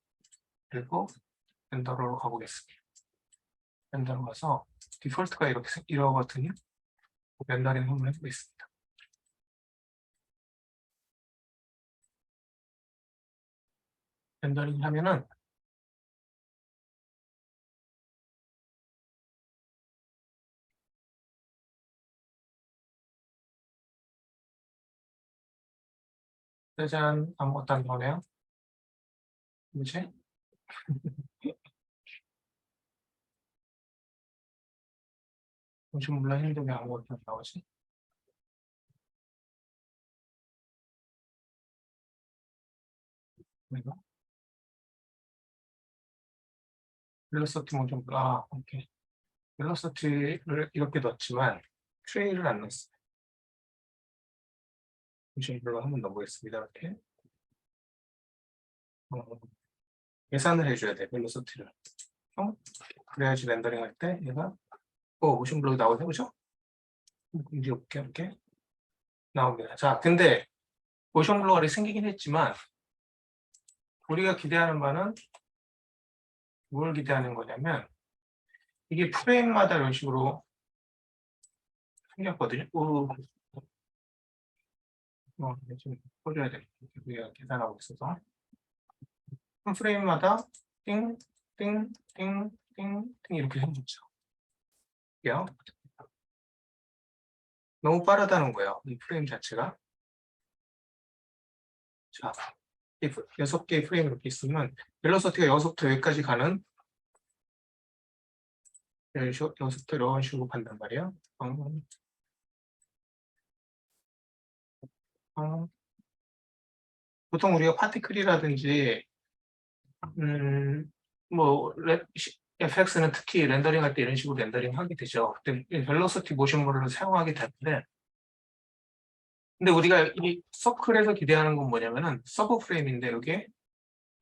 그리고 렌더러로 가보겠습니다. 렌더러 가서 디폴트가 이러거든요. 렌더링 한번 해보겠습니다. 렌더링 하면은 짜잔 아무것도 안 나오네요. 뭐지? 모션 블러 했는데 왜 아무것도 안 나오지? 이거 벨로시티 모션 블러 오케이. 벨로시티를 이렇게 넣었지만 트레이를 안 넣었어요. 모션 블러 한번 넣어보겠습니다. 이렇게 계산을 해줘야 돼 벨로시티를. 그래야지 렌더링 할 때 얘가 모션 블러 나오죠, 그죠? 이렇게 나옵니다. 자, 근데 모션 블러가 생기긴 했지만 우리가 기대하는 바는 뭘 기대하는 거냐면 이게 프레임마다 이런 식으로 생겼거든요. 좀 꺼줘야 되겠다. 우리가 계산하고 있어서 한 프레임마다 띵, 띵, 띵, 띵, 띵 이렇게 생겼죠. 너무 빠르다는 거예요. 이 프레임 자체가. 자, 6개의 프레임 이렇게 있으면 벨로시티가 여기서부터 여기까지 가는 6부터 이런 식으로 간단 말이에요. 보통 우리가 파티클이라든지 뭐 FX는 특히 렌더링 할 때 이런 식으로 렌더링 하게 되죠. 그때 벨로시티 모션물을 사용하게 되는데 근데 우리가 이 서클에서 기대하는 건 뭐냐면은 서브 프레임인데 여기에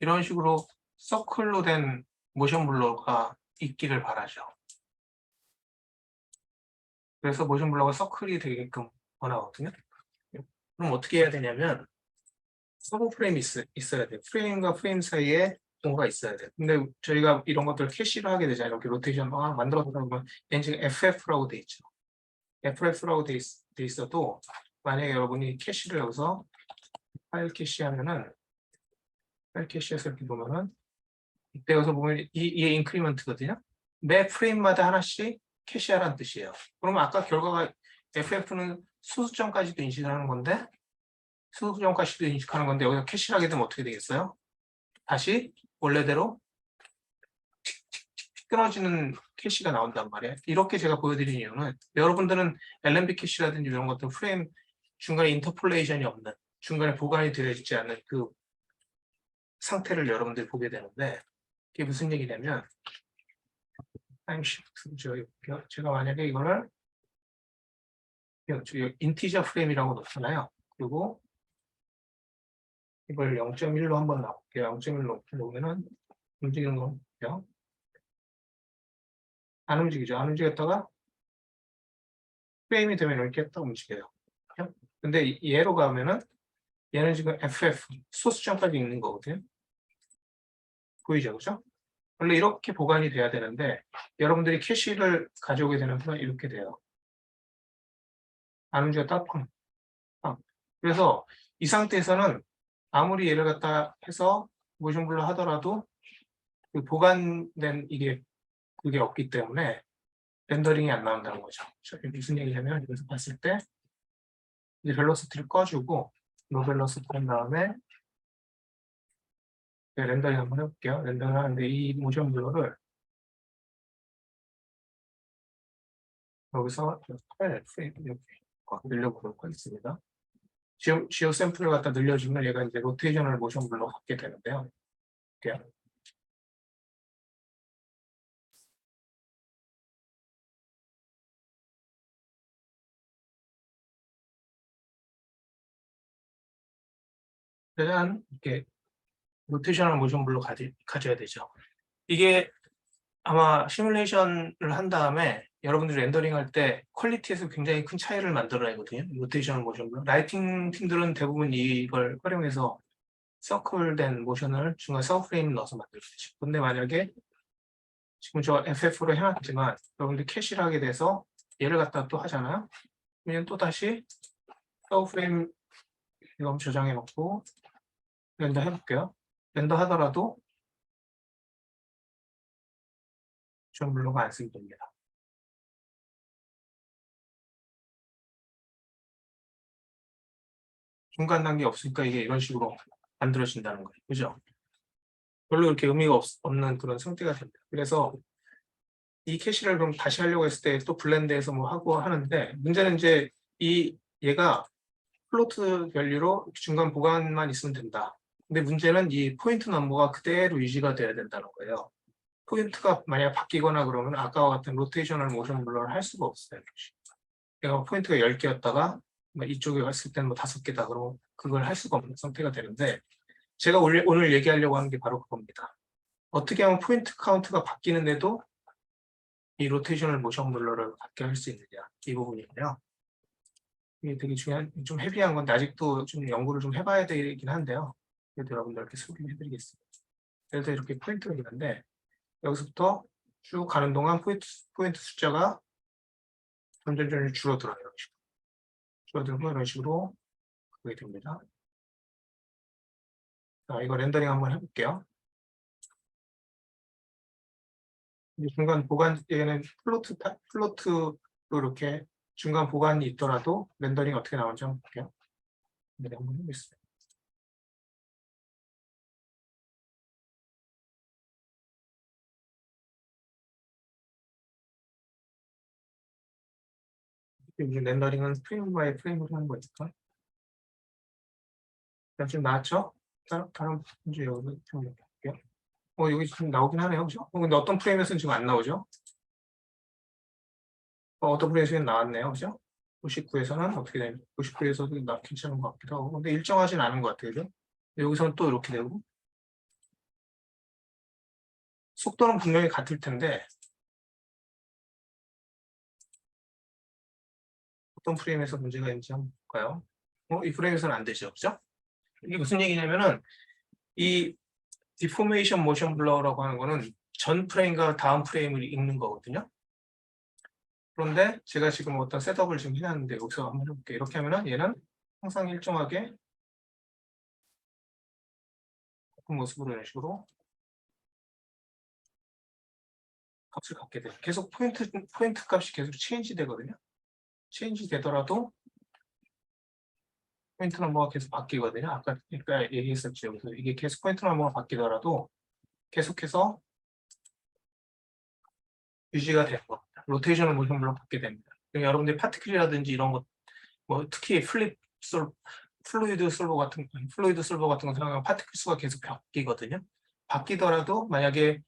이런 식으로 서클로 된 모션 블러가 있기를 바라죠. 그래서 모션 블러가 서클이 되게끔 원하거든요. 그럼 어떻게 해야 되냐면 서브 프레임이 있어야 돼요. 프레임과 프레임 사이에 뭔가 있어야 돼요. 근데 저희가 이런 것들을 캐시를 하게 되잖아요. 이렇게 로테이션 만들어서 보면 엔진 FF라고 돼 있죠. FF라고 돼 있어도 만약에 여러분이 캐시를 여기서 파일 캐시하면은 파일 캐시해서 이렇게 보면은 이때 여기서 보면 이게 인크리먼트거든요. 매 프레임마다 하나씩 캐시하라는 뜻이에요. 그러면 아까 결과가 FF는 수수점까지도 인식하는 건데 수수점까지도 인식하는 건데 여기서 캐시를 하게 되면 어떻게 되겠어요? 다시 원래대로 끊어지는 캐시가 나온단 말이에요. 이렇게 제가 보여드린 이유는 여러분들은 LNB 캐시라든지 이런 것들 프레임 중간에 인터폴레이션이 없는 중간에 보관이 되어 있지 않는 그 상태를 여러분들이 보게 되는데 이게 무슨 얘기냐면 타임시프트 제가 만약에 이거를 인티저 프레임이라고 놓잖아요. 그리고 이걸 0.1로 한번 나올게요. 0.1로 놓으면은 움직이는 거 볼게요. 안 움직이죠. 안 움직였다가 프레임이 되면 이렇게 딱 움직여요. 근데 얘로 가면은 얘는 지금 FF 소수점까지 있는 거거든요. 보이죠, 그죠? 원래 이렇게 보관이 돼야 되는데 여러분들이 캐시를 가져오게 되는 순간 이렇게 돼요. 안 움직였다 펑. 그래서 이 상태에서는 아무리 얘를 갖다 해서 모션 블러 하더라도 그 보관된 이게 그게 없기 때문에 렌더링이 안 나온다는 거죠. 무슨 얘기냐면 여기서 봤을 때 이제 벨로시티를 꺼주고 노 벨로시티 한 다음에 렌더링 한번 해볼게요. 렌더링 하는데 이 모션 블러를 여기서 프레임 이렇게 늘려보도록 하겠습니다. 지오 샘플을 갖다 늘려주면 얘가 이제 로테이셔널 모션 블러 갖게 되는데요. 볼게요. 일단 이렇게 로테이셔널 모션 블러 가져야 되죠. 이게 아마 시뮬레이션을 한 다음에 여러분들이 렌더링 할 때 퀄리티에서 굉장히 큰 차이를 만들어내거든요. 로테이셔널 모션 블러. 라이팅 팀들은 대부분 이걸 활용해서 서클된 모션을 중간 서브프레임 넣어서 만들죠. 근데 만약에 지금 저 FF로 해놨지만 여러분들 캐시를 하게 돼서 얘를 갖다 또 하잖아요. 그러면 또 다시 서브프레임 이거 저장해 놓고 렌더 해볼게요. 렌더 하더라도 모션 블러가 안 쓰게 됩니다. 중간 단계 없으니까 이게 이런 식으로 만들어진다는 거예요. 그죠? 별로 이렇게 의미가 없는 그런 상태가 됩니다. 그래서 이 캐시를 그럼 다시 하려고 했을 때 또 블렌드해서 뭐 하고 하는데 문제는 이제 얘가 플로트 밸류로 중간 보관만 있으면 된다. 근데 문제는 이 포인트 넘버가 그대로 유지가 돼야 된다는 거예요. 포인트가 만약 바뀌거나 그러면 아까와 같은 로테이셔널 모션 블러를 할 수가 없어요. 얘가 포인트가 10개였다가 이쪽에 갔을 때는 뭐 5개다. 그러면 그걸 할 수가 없는 상태가 되는데 제가 오늘 얘기하려고 하는 게 바로 그겁니다. 어떻게 하면 포인트 카운트가 바뀌는데도 이 로테이셔널 모션 블러를 갖게 할 수 있느냐 이 부분이에요. 이게 되게 중요한 좀 헤비한 건데 아직도 좀 연구를 좀 해봐야 되긴 한데요. 그래도 여러분들께 소개해드리겠습니다. 그래서 이렇게 포인트가 있는데 여기서부터 쭉 가는 동안 포인트 숫자가 점점 줄어들어요. 이런 식으로. 줄어들고 이런 식으로 그게 됩니다. 자, 이거 렌더링 한번 해볼게요. 중간 보관 얘는 플로트로 이렇게 중간 보관이 있더라도 렌더링 어떻게 나오는지 한번 볼게요. 네, 한번 해보겠습니다. 이제 렌더링은 프레임 바이 프레임으로 하는 거니까. 좀 나왔죠? 다른 문제 여기 좀 볼게요. 여기 지금 나오긴 하네요. 그죠? 근데 어떤 프레임에서는 지금 안 나오죠? 어떤 프레임에서는 나왔네요. 그죠? 99에서는 어떻게 되는지 99에서도 괜찮은 것 같기도 하고 근데 일정하진 않은 것 같아요. 그죠? 여기서는 또 이렇게 되고 속도는 분명히 같을 텐데 어떤 프레임에서 문제가 있는지 한번 볼까요? 이 프레임에서는 안 되죠. 그죠? 이게 무슨 얘기냐면은 이 디포메이션 모션 블러라고 하는 거는 전 프레임과 다음 프레임을 읽는 거거든요. 그런데 제가 지금 어떤 셋업을 지금 해놨는데 여기서 한번 해볼게요. 이렇게 하면은 얘는 항상 일정하게 같은 모습으로 이런 식으로 값을 갖게 돼요. 계속 포인트 값이 계속 체인지 되거든요. 체인지 되더라도 포인트 넘버가 계속 바뀌거든요. 아까 얘기했었죠. 그래서 이게 계속 포인트 넘버가 바뀌더라도 계속해서 유지가 되는 겁니다. 로테이션을 모션별로 받게 됩니다. 여러분들이 파티클이라든지 이런 것, 뭐 특히 플루이드 솔버 같은 거 생각하면 파티클 수가 계속 바뀌거든요. 바뀌더라도 만약에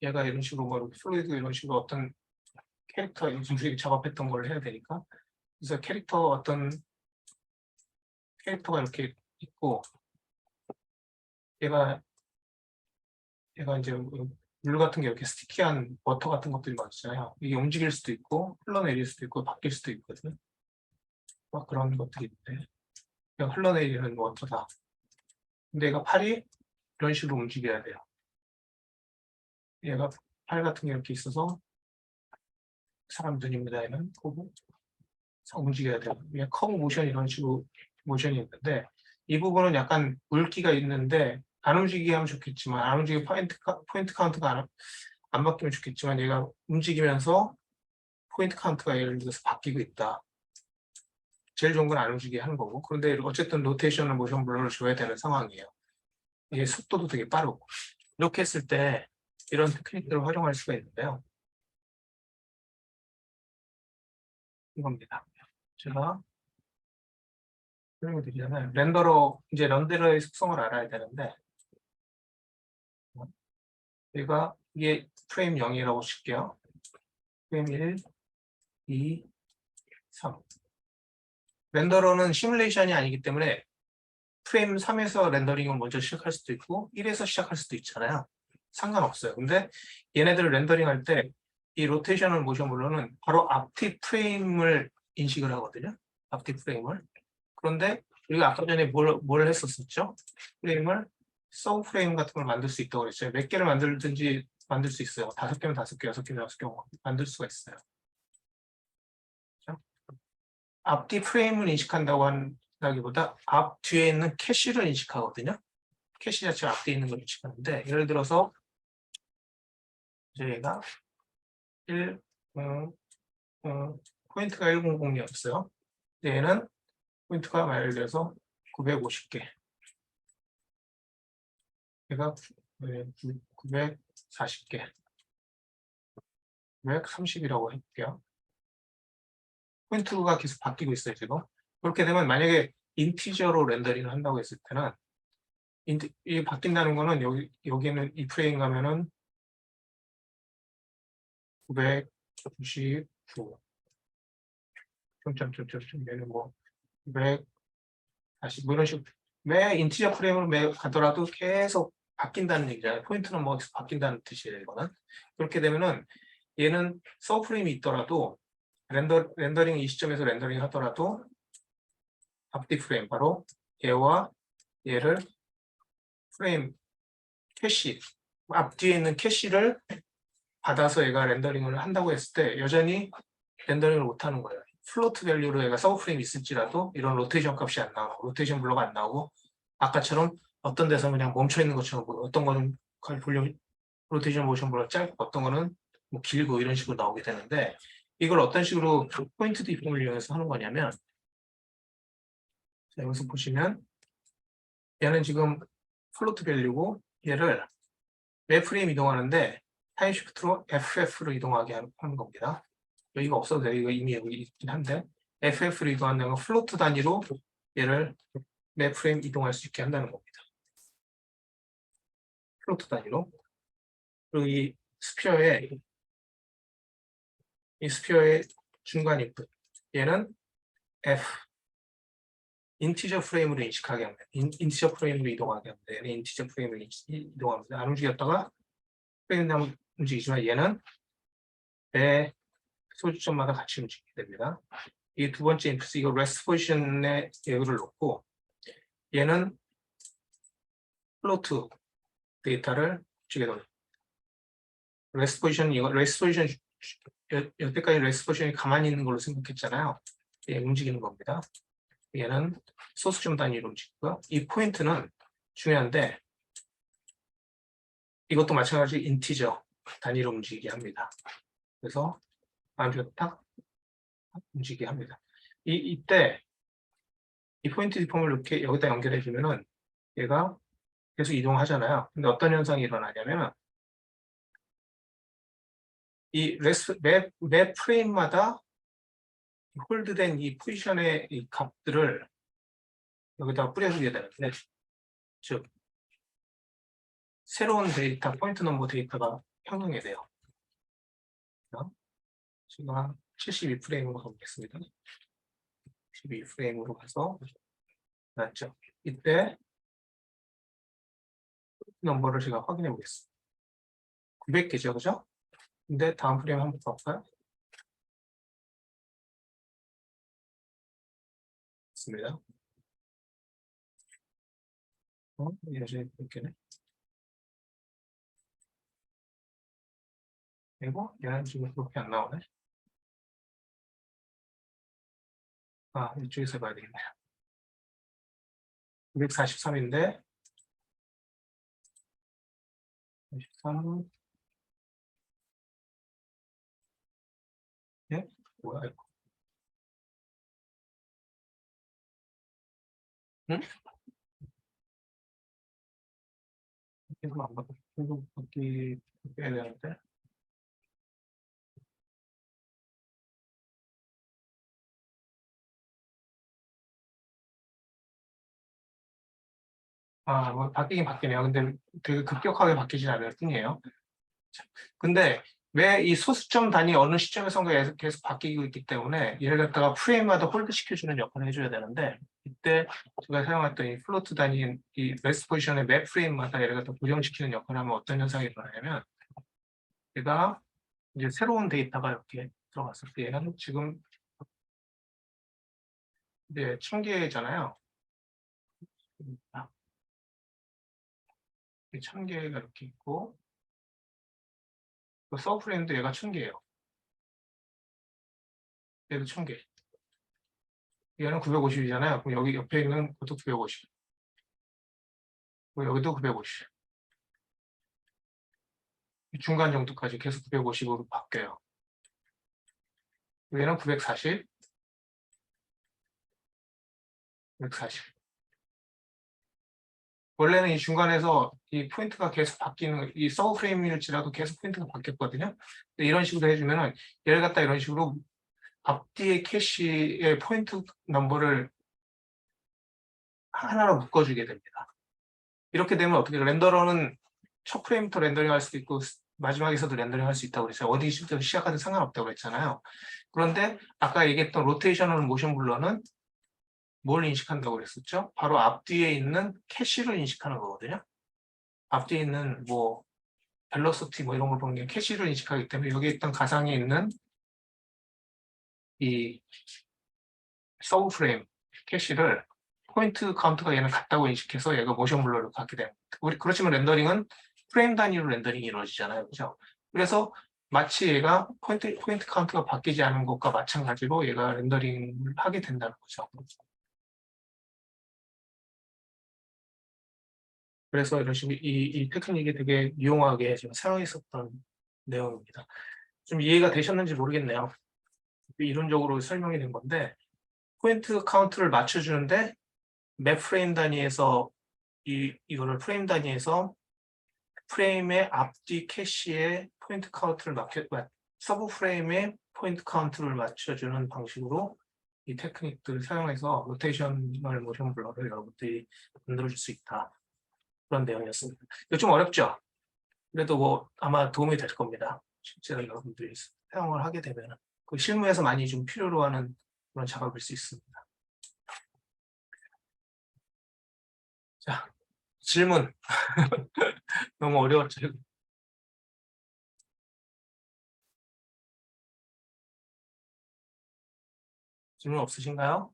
얘가 이런 식으로 뭐 플루이드 이런 식으로 어떤 캐릭터 우리 작업했던 걸 해야 되니까, 그래서 어떤 캐릭터가 이렇게 있고, 얘가 이제 물 같은 게 이렇게 스티키한 버터 같은 것들이 많잖아요. 이게 움직일 수도 있고 흘러내릴 수도 있고 바뀔 수도 있거든요. 막 그런 것들이 있는데, 그냥 흘러내리는 워터다. 근데 얘가 팔이 이런 식으로 움직여야 돼요. 얘가 팔 같은 게 이렇게 있어서 사람 눈입니다에는 보고 움직여야 돼요. 얘 커브 모션 이런 식으로 모션이 있는데, 이 부분은 약간 물기가 있는데 안 움직이게 하면 좋겠지만, 안 움직이게 포인트 카운트가 안 바뀌면 좋겠지만, 얘가 움직이면서 포인트 카운트가 예를 들어서 바뀌고 있다. 제일 좋은 건 안 움직이게 하는 거고, 그런데 어쨌든 로테이션을 모션 블러를 줘야 되는 상황이에요. 이게 속도도 되게 빠르고, 이렇게 했을 때 이런 테크닉들을 활용할 수가 있는데요. 이겁니다. 제가 설명을 드리자면, 이제 렌더러의 속성을 알아야 되는데, 이게 프레임 0이라고 칠게요. 프레임 1, 2, 3. 렌더러는 시뮬레이션이 아니기 때문에 프레임 3에서 렌더링을 먼저 시작할 수도 있고 1에서 시작할 수도 있잖아요. 상관없어요. 근데 얘네들을 렌더링할 때 이 로테이셔널 모션 블러는 바로 앞뒤 프레임을 인식을 하거든요. 앞뒤 프레임을. 그런데 우리가 아까 전에 뭘 했었었죠? 프레임을 서브 프레임 같은 걸 만들 수 있다고 그랬어요. 몇 개를 만들든지 만들 수 있어요. 5개면 5개, 6개면 6개 만들 수가 있어요. 그렇죠? 앞뒤 프레임을 인식한다고 한다기보다 앞 뒤에 있는 캐시를 인식하거든요. 캐시 자체가 앞뒤에 있는 걸 인식하는데, 예를 들어서 이제 얘가 포인트가 1000이었어요. 얘는 포인트가 예를 들어서 950개. 얘가 940개. 930이라고 해볼게요. 포인트가 계속 바뀌고 있어요, 지금. 그렇게 되면 만약에 인티저로 렌더링을 한다고 했을 때는, 이게 바뀐다는 거는 여기는 이 프레임 가면은 999, 얘는 뭐 940, 뭐 이런 식으로 매 인티저 프레임으로 매 가더라도 계속 바뀐다는 얘기잖아요. 포인트는 뭐 계속 바뀐다는 뜻이에요, 이거는. 그렇게 되면은 얘는 서브 프레임이 있더라도 렌더링 이 시점에서 렌더링 하더라도 앞뒤 프레임, 바로 얘와 얘를 프레임 캐시, 앞뒤에 있는 캐시를 받아서 얘가 렌더링을 한다고 했을 때 여전히 렌더링을 못하는 거예요. 플로트 밸류로 얘가 서브 프레임이 있을지라도 이런 로테이션 값이 안 나오고, 로테이션 블로가 안 나오고, 아까처럼 어떤 데서 그냥 멈춰 있는 것처럼 보여. 어떤 거는 볼륨 로테이션 모션 블로가 짧고 어떤 거는 뭐 길고 이런 식으로 나오게 되는데, 이걸 어떤 식으로 포인트 디폼을 이용해서 하는 거냐면, 자, 여기서 보시면 얘는 지금 플로트 밸류고, 얘를 매 프레임 이동하는데 타임 시프트로 FF로 이동하게 하는 겁니다. 여기가 없어도 돼요. 이거 이미 여기 있긴 한데, FF로 이동한다는 건 플로트 단위로 얘를 매 프레임 이동할 수 있게 한다는 겁니다. 플로트 단위로. 그리고 이 스피어의 중간 인풋, 얘는 F, 인티저 프레임으로 인식하게 합니다. 인티저 프레임으로 이동하게 합니다. 얘는 인티저 프레임으로 이동합니다. 안 움직였다가 프레임 나면 움직이지만 얘는 매 소지점마다 같이 움직이게 됩니다. 이 두 번째 인풋, 이거 레스트 포지션에 여기를 놓고, 얘는 플로트 데이터를 주게 됩니다. 레스트 포지션, 여태까지 레스트 포지션이 가만히 있는 걸로 생각했잖아요. 얘 움직이는 겁니다. 얘는 소수점 단위로 움직이고요. 이 포인트는 중요한데, 이것도 마찬가지로 인티저 단위로 움직이게 합니다. 그래서 아주 딱 움직이게 합니다. 이때 이 포인트 디폼을 이렇게 여기다 연결해 주면은 얘가 계속 이동하잖아요. 근데 어떤 현상이 일어나냐면 이 매 프레임마다 홀드된 이 포지션의 이 값들을 여기다가 뿌려주게 되는데, 즉 새로운 데이터, 포인트 넘버 데이터가 형성이 돼요. 지금 한 72프레임으로 가보겠습니다. 12프레임으로 가서 맞죠? 이때 넘버를 제가 확인해 보겠습니다. 900개죠, 그죠? 근데 다음 프레임 한번 더 볼까요? 있습니다. 여전히 900개네. 그리고 얘는 지금 그렇게 안 나오네. 아, 이쪽에서 봐야 되겠네요. 943인데 43, 예? 뭐야 이거? 응? 계속 안 받고 계속 바뀌어야 되는데. 아, 뭐 바뀌긴 바뀌네요. 근데 되게 급격하게 바뀌진 않을 뿐이에요. 근데 왜 이 소수점 단위 어느 시점에선가 계속 바뀌고 있기 때문에 얘를 갖다가 프레임마다 홀드 시켜주는 역할을 해줘야 되는데, 이때 제가 사용했던 이 플로트 단위인 이 레스트 포지션의 맵 프레임마다 얘를 갖다 고정시키는 역할을 하면 어떤 현상이 일어나냐면, 얘가 이제 새로운 데이터가 이렇게 들어갔을 때 얘는 지금 이제 1000개잖아요. 1000개가 이렇게 있고, 서브 프레임도 얘가 1000개예요. 얘도 1000개. 얘는 950이잖아요. 그럼 여기 옆에 있는 것도 950. 여기도 950. 중간 정도까지 계속 950으로 바뀌어요. 얘는 940, 940. 원래는 이 중간에서 이 포인트가 계속 바뀌는, 이 서브 프레임일지라도 계속 포인트가 바뀌었거든요. 근데 이런 식으로 해주면은 얘를 갖다 이런 식으로 앞뒤의 캐시의 포인트 넘버를 하나로 묶어주게 됩니다. 이렇게 되면 어떻게 렌더러는 첫 프레임부터 렌더링 할 수도 있고 마지막에서도 렌더링 할 수 있다고 그랬어요. 어디부터 시작하든 상관없다고 그랬잖아요. 그런데 아까 얘기했던 로테이셔널 모션 블러는 뭘 인식한다고 그랬었죠? 바로 앞뒤에 있는 캐시를 인식하는 거거든요. 앞뒤에 있는 뭐 벨로시티 뭐 이런 걸 보는 게 캐시를 인식하기 때문에 여기에 있던 가상에 있는 이 서브 프레임 캐시를 포인트 카운트가 얘는 같다고 인식해서 얘가 모션 블러를 갖게 됩니다. 그렇지만 렌더링은 프레임 단위로 렌더링이 이루어지잖아요. 그죠? 그래서 마치 얘가 포인트 카운트가 바뀌지 않은 것과 마찬가지로 얘가 렌더링을 하게 된다는 거죠. 그래서 이런 식으로 이 테크닉이 되게 유용하게 지금 사용했었던 내용입니다. 좀 이해가 되셨는지 모르겠네요. 이론적으로 설명이 된 건데, 포인트 카운트를 맞춰주는데 맵 프레임 단위에서 이거를 프레임 단위에서 프레임의 앞뒤 캐시의 포인트 카운트를 서브 프레임의 포인트 카운트를 맞춰주는 방식으로 이 테크닉들을 사용해서 로테이셔널 모션 블러를 여러분들이 만들어줄 수 있다. 그런 내용이었습니다. 이거 좀 어렵죠? 그래도 뭐 아마 도움이 될 겁니다. 실제로 여러분들이 사용을 하게 되면 그 실무에서 많이 좀 필요로 하는 그런 작업일 수 있습니다. 자, 질문. 너무 어려웠죠? 질문 없으신가요?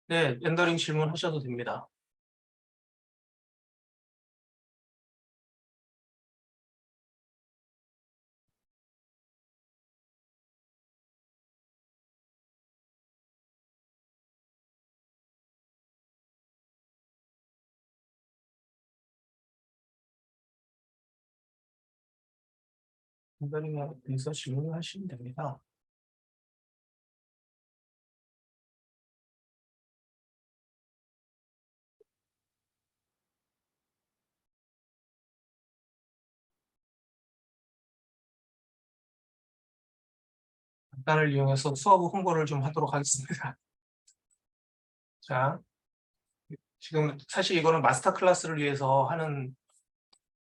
네, 렌더링 질문하셔도 됩니다. 렌더링에 대해서 질문을 하시면 됩니다. 시간을 이용해서 수업 홍보를 좀 하도록 하겠습니다. 자, 지금 사실 이거는 마스터 클래스를 위해서 하는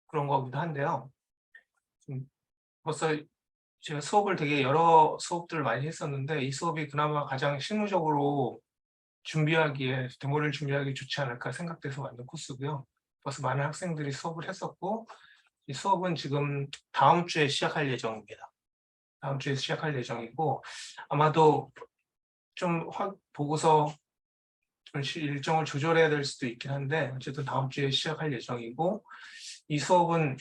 그런 거기도 한데요. 벌써 제가 수업을 되게 여러 수업들을 많이 했었는데 이 수업이 그나마 가장 실무적으로 준비하기에 데모를 준비하기 좋지 않을까 생각돼서 만든 코스고요. 벌써 많은 학생들이 수업을 했었고 이 수업은 지금 다음 주에 시작할 예정입니다. 다음 주에 시작할 예정이고 아마도 좀 보고서 좀 일정을 조절해야 될 수도 있긴 한데 어쨌든 다음 주에 시작할 예정이고 이 수업은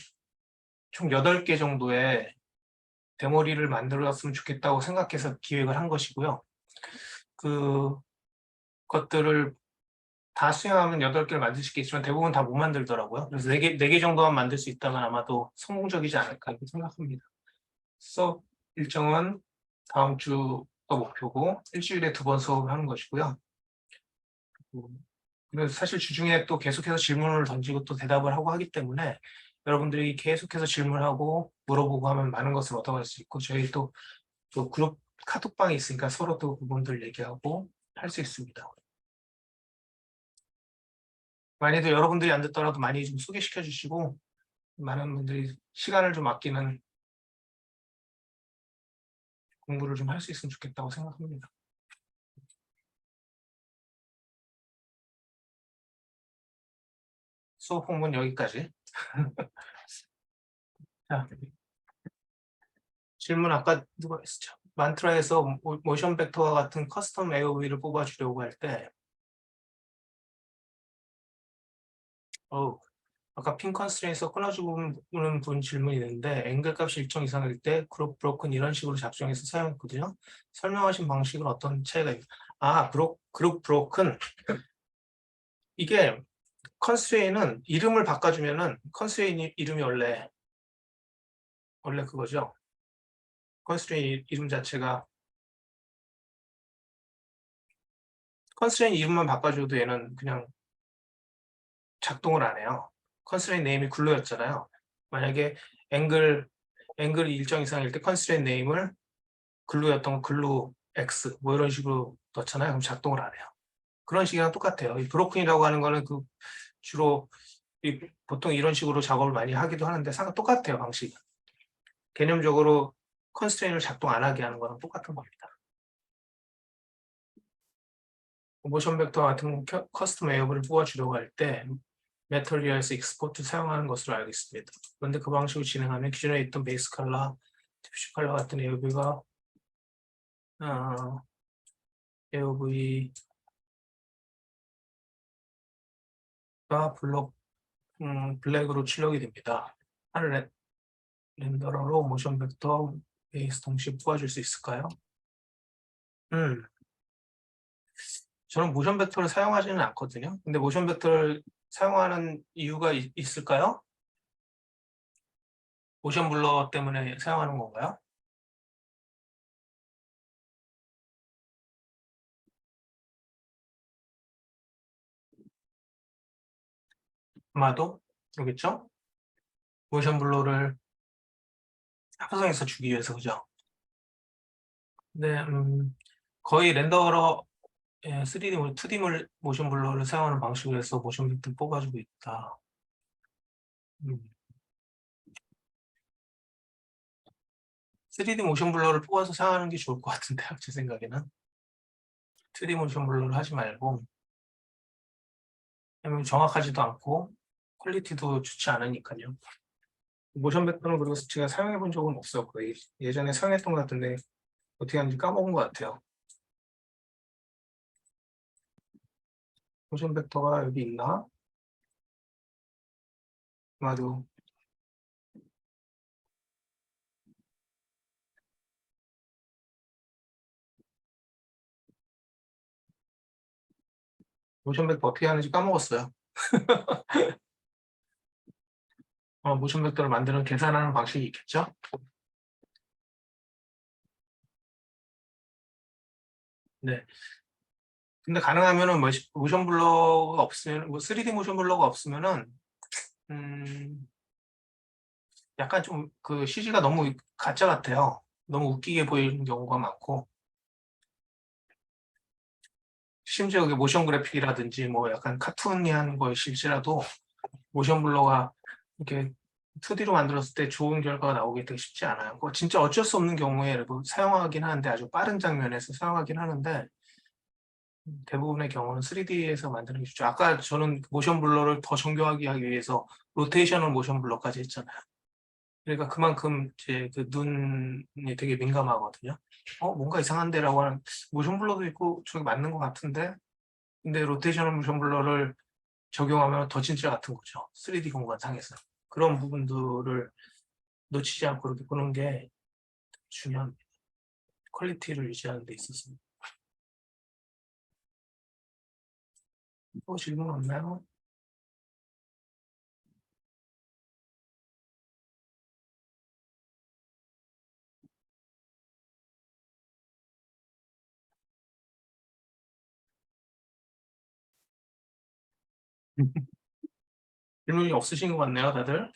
총 8개 정도의 데모리를 만들었으면 좋겠다고 생각해서 기획을 한 것이고요. 그 것들을 다 수행하면 8개를 만들 수 있겠지만 대부분 다 못 만들더라고요. 그래서 4개 정도만 만들 수 있다면 아마도 성공적이지 않을까 이렇게 생각합니다. 수업 일정은 다음 주가 목표고 일주일에 2번 수업을 하는 것이고요. 그래서 사실 주중에 또 계속해서 질문을 던지고 또 대답을 하고 하기 때문에 여러분들이 계속해서 질문하고 물어보고 하면 많은 것을 얻어갈 수 있고 저희 또 그룹 카톡방이 있으니까 서로 또 그분들 얘기하고 할 수 있습니다. 만약에 여러분들이 안 듣더라도 많이 좀 소개시켜 주시고 많은 분들이 시간을 좀 아끼는 공부를 좀 할 수 있으면 좋겠다고 생각합니다. 수업 홍보는 여기까지. 자, 질문 아까 누가 했었죠? 만트라에서 모션 벡터와 같은 커스텀 AOV를 뽑아주려고 할 때 아까 핀 컨스트레인에서 끊어주는 분 질문이 있는데 앵글 값이 일정 이상일 때 그룹 브로큰 이런 식으로 작성해서 사용했거든요. 설명하신 방식은 어떤 차이가 있나요? 그룹 브로큰 이게 컨스트레인은 이름을 바꿔주면은 컨스트레인 이름이 원래 그거죠. 컨스트레인 이름 자체가 컨스트레인 이름만 바꿔줘도 얘는 그냥 작동을 안 해요. 컨스트레인 네임이 글루였잖아요. 만약에 앵글이 일정 이상일 때 컨스트레인 네임을 글루였던 글루 X 뭐 이런 식으로 넣잖아요. 그럼 작동을 안 해요. 그런 식이랑 똑같아요. 이 브로큰이라고 하는 거는 주로 보통 이런 식으로 작업을 많이 하기도 하는데 똑같아요. 방식이. 개념적으로 컨스트레인을 작동 안 하게 하는 거랑 똑같은 겁니다. 모션 벡터 같은 커스텀 웨어블을 뽑아주려고 할 때 메터리얼스 익스포트 사용하는 것으로 알고 있습니다. 그런데 그 방식으로 진행하면 기존에 있던 베이스 컬러, 디퓨전 컬러 같은 AOV가 블랙으로 출력이 됩니다. 하늘 렌더러로 모션 벡터 베이스 동시에 뽑아줄 수 있을까요? 저는 모션 벡터를 사용하지는 않거든요. 근데 모션 벡터를 사용하는 이유가 있을까요? 모션 블러 때문에 사용하는 건가요? 아마도 그러겠죠? 모션 블러를 합성해서 주기 위해서 그죠? 네, 거의 렌더러 3D, 2D 모션 블러를 사용하는 방식으로 해서 모션 벡터 뽑아주고 있다. 음. 3D 모션 블러를 뽑아서 사용하는 게 좋을 것 같은데요, 제 생각에는. 2D 모션 블러를 하지 말고 왜냐면 정확하지도 않고 퀄리티도 좋지 않으니까요. 모션 벡터는 그리고 제가 사용해 본 적은 없어요. 거의 예전에 사용했던 것 같은데 어떻게 하는지 까먹은 것 같아요. 모션 벡터가 여기 있나? 아마도 모션 벡터 어떻게 하는지 까먹었어요. 모션 벡터를 만드는 계산하는 방식이 있겠죠? 네. 근데 가능하면은 모션 블러가 없으면 3D 모션 블러가 없으면은 약간 좀 그 CG가 너무 가짜 같아요. 너무 웃기게 보이는 경우가 많고, 심지어 그게 모션 그래픽이라든지 뭐 약간 카툰이한 것일지라도 모션 블러가 이렇게 2D로 만들었을 때 좋은 결과가 나오기 되게 쉽지 않아요. 그거 진짜 어쩔 수 없는 경우에 사용하긴 하는데, 아주 빠른 장면에서 사용하긴 하는데, 대부분의 경우는 3D에서 만드는 게 좋죠. 아까 저는 모션 블러를 더 정교하게 하기 위해서 로테이셔널 모션 블러까지 했잖아요. 그러니까 그만큼 제 그 눈이 되게 민감하거든요. 뭔가 이상한데라고 하는, 모션 블러도 있고 저게 맞는 것 같은데, 근데 로테이셔널 모션 블러를 적용하면 더 진짜 같은 거죠. 3D 공간상에서. 그런 부분들을 놓치지 않고 이렇게 보는 게 중요한 퀄리티를 유지하는 데 있어서. 또 질문 없나요? 질문이 없으신 것 같네요, 다들.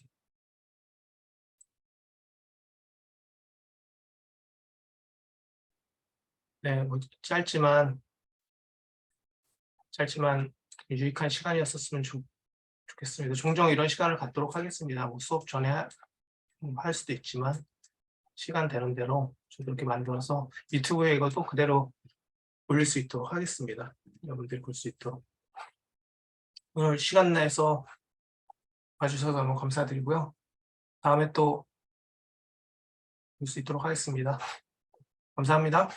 네, 뭐 짧지만 유익한 시간이었었으면 좋겠습니다. 종종 이런 시간을 갖도록 하겠습니다. 뭐 수업 전에 할 수도 있지만 시간 되는 대로 저도 이렇게 만들어서 유튜브에 이것도 그대로 올릴 수 있도록 하겠습니다. 여러분들이 볼 수 있도록. 오늘 시간 내서 봐주셔서 너무 감사드리고요. 다음에 또 볼 수 있도록 하겠습니다. 감사합니다.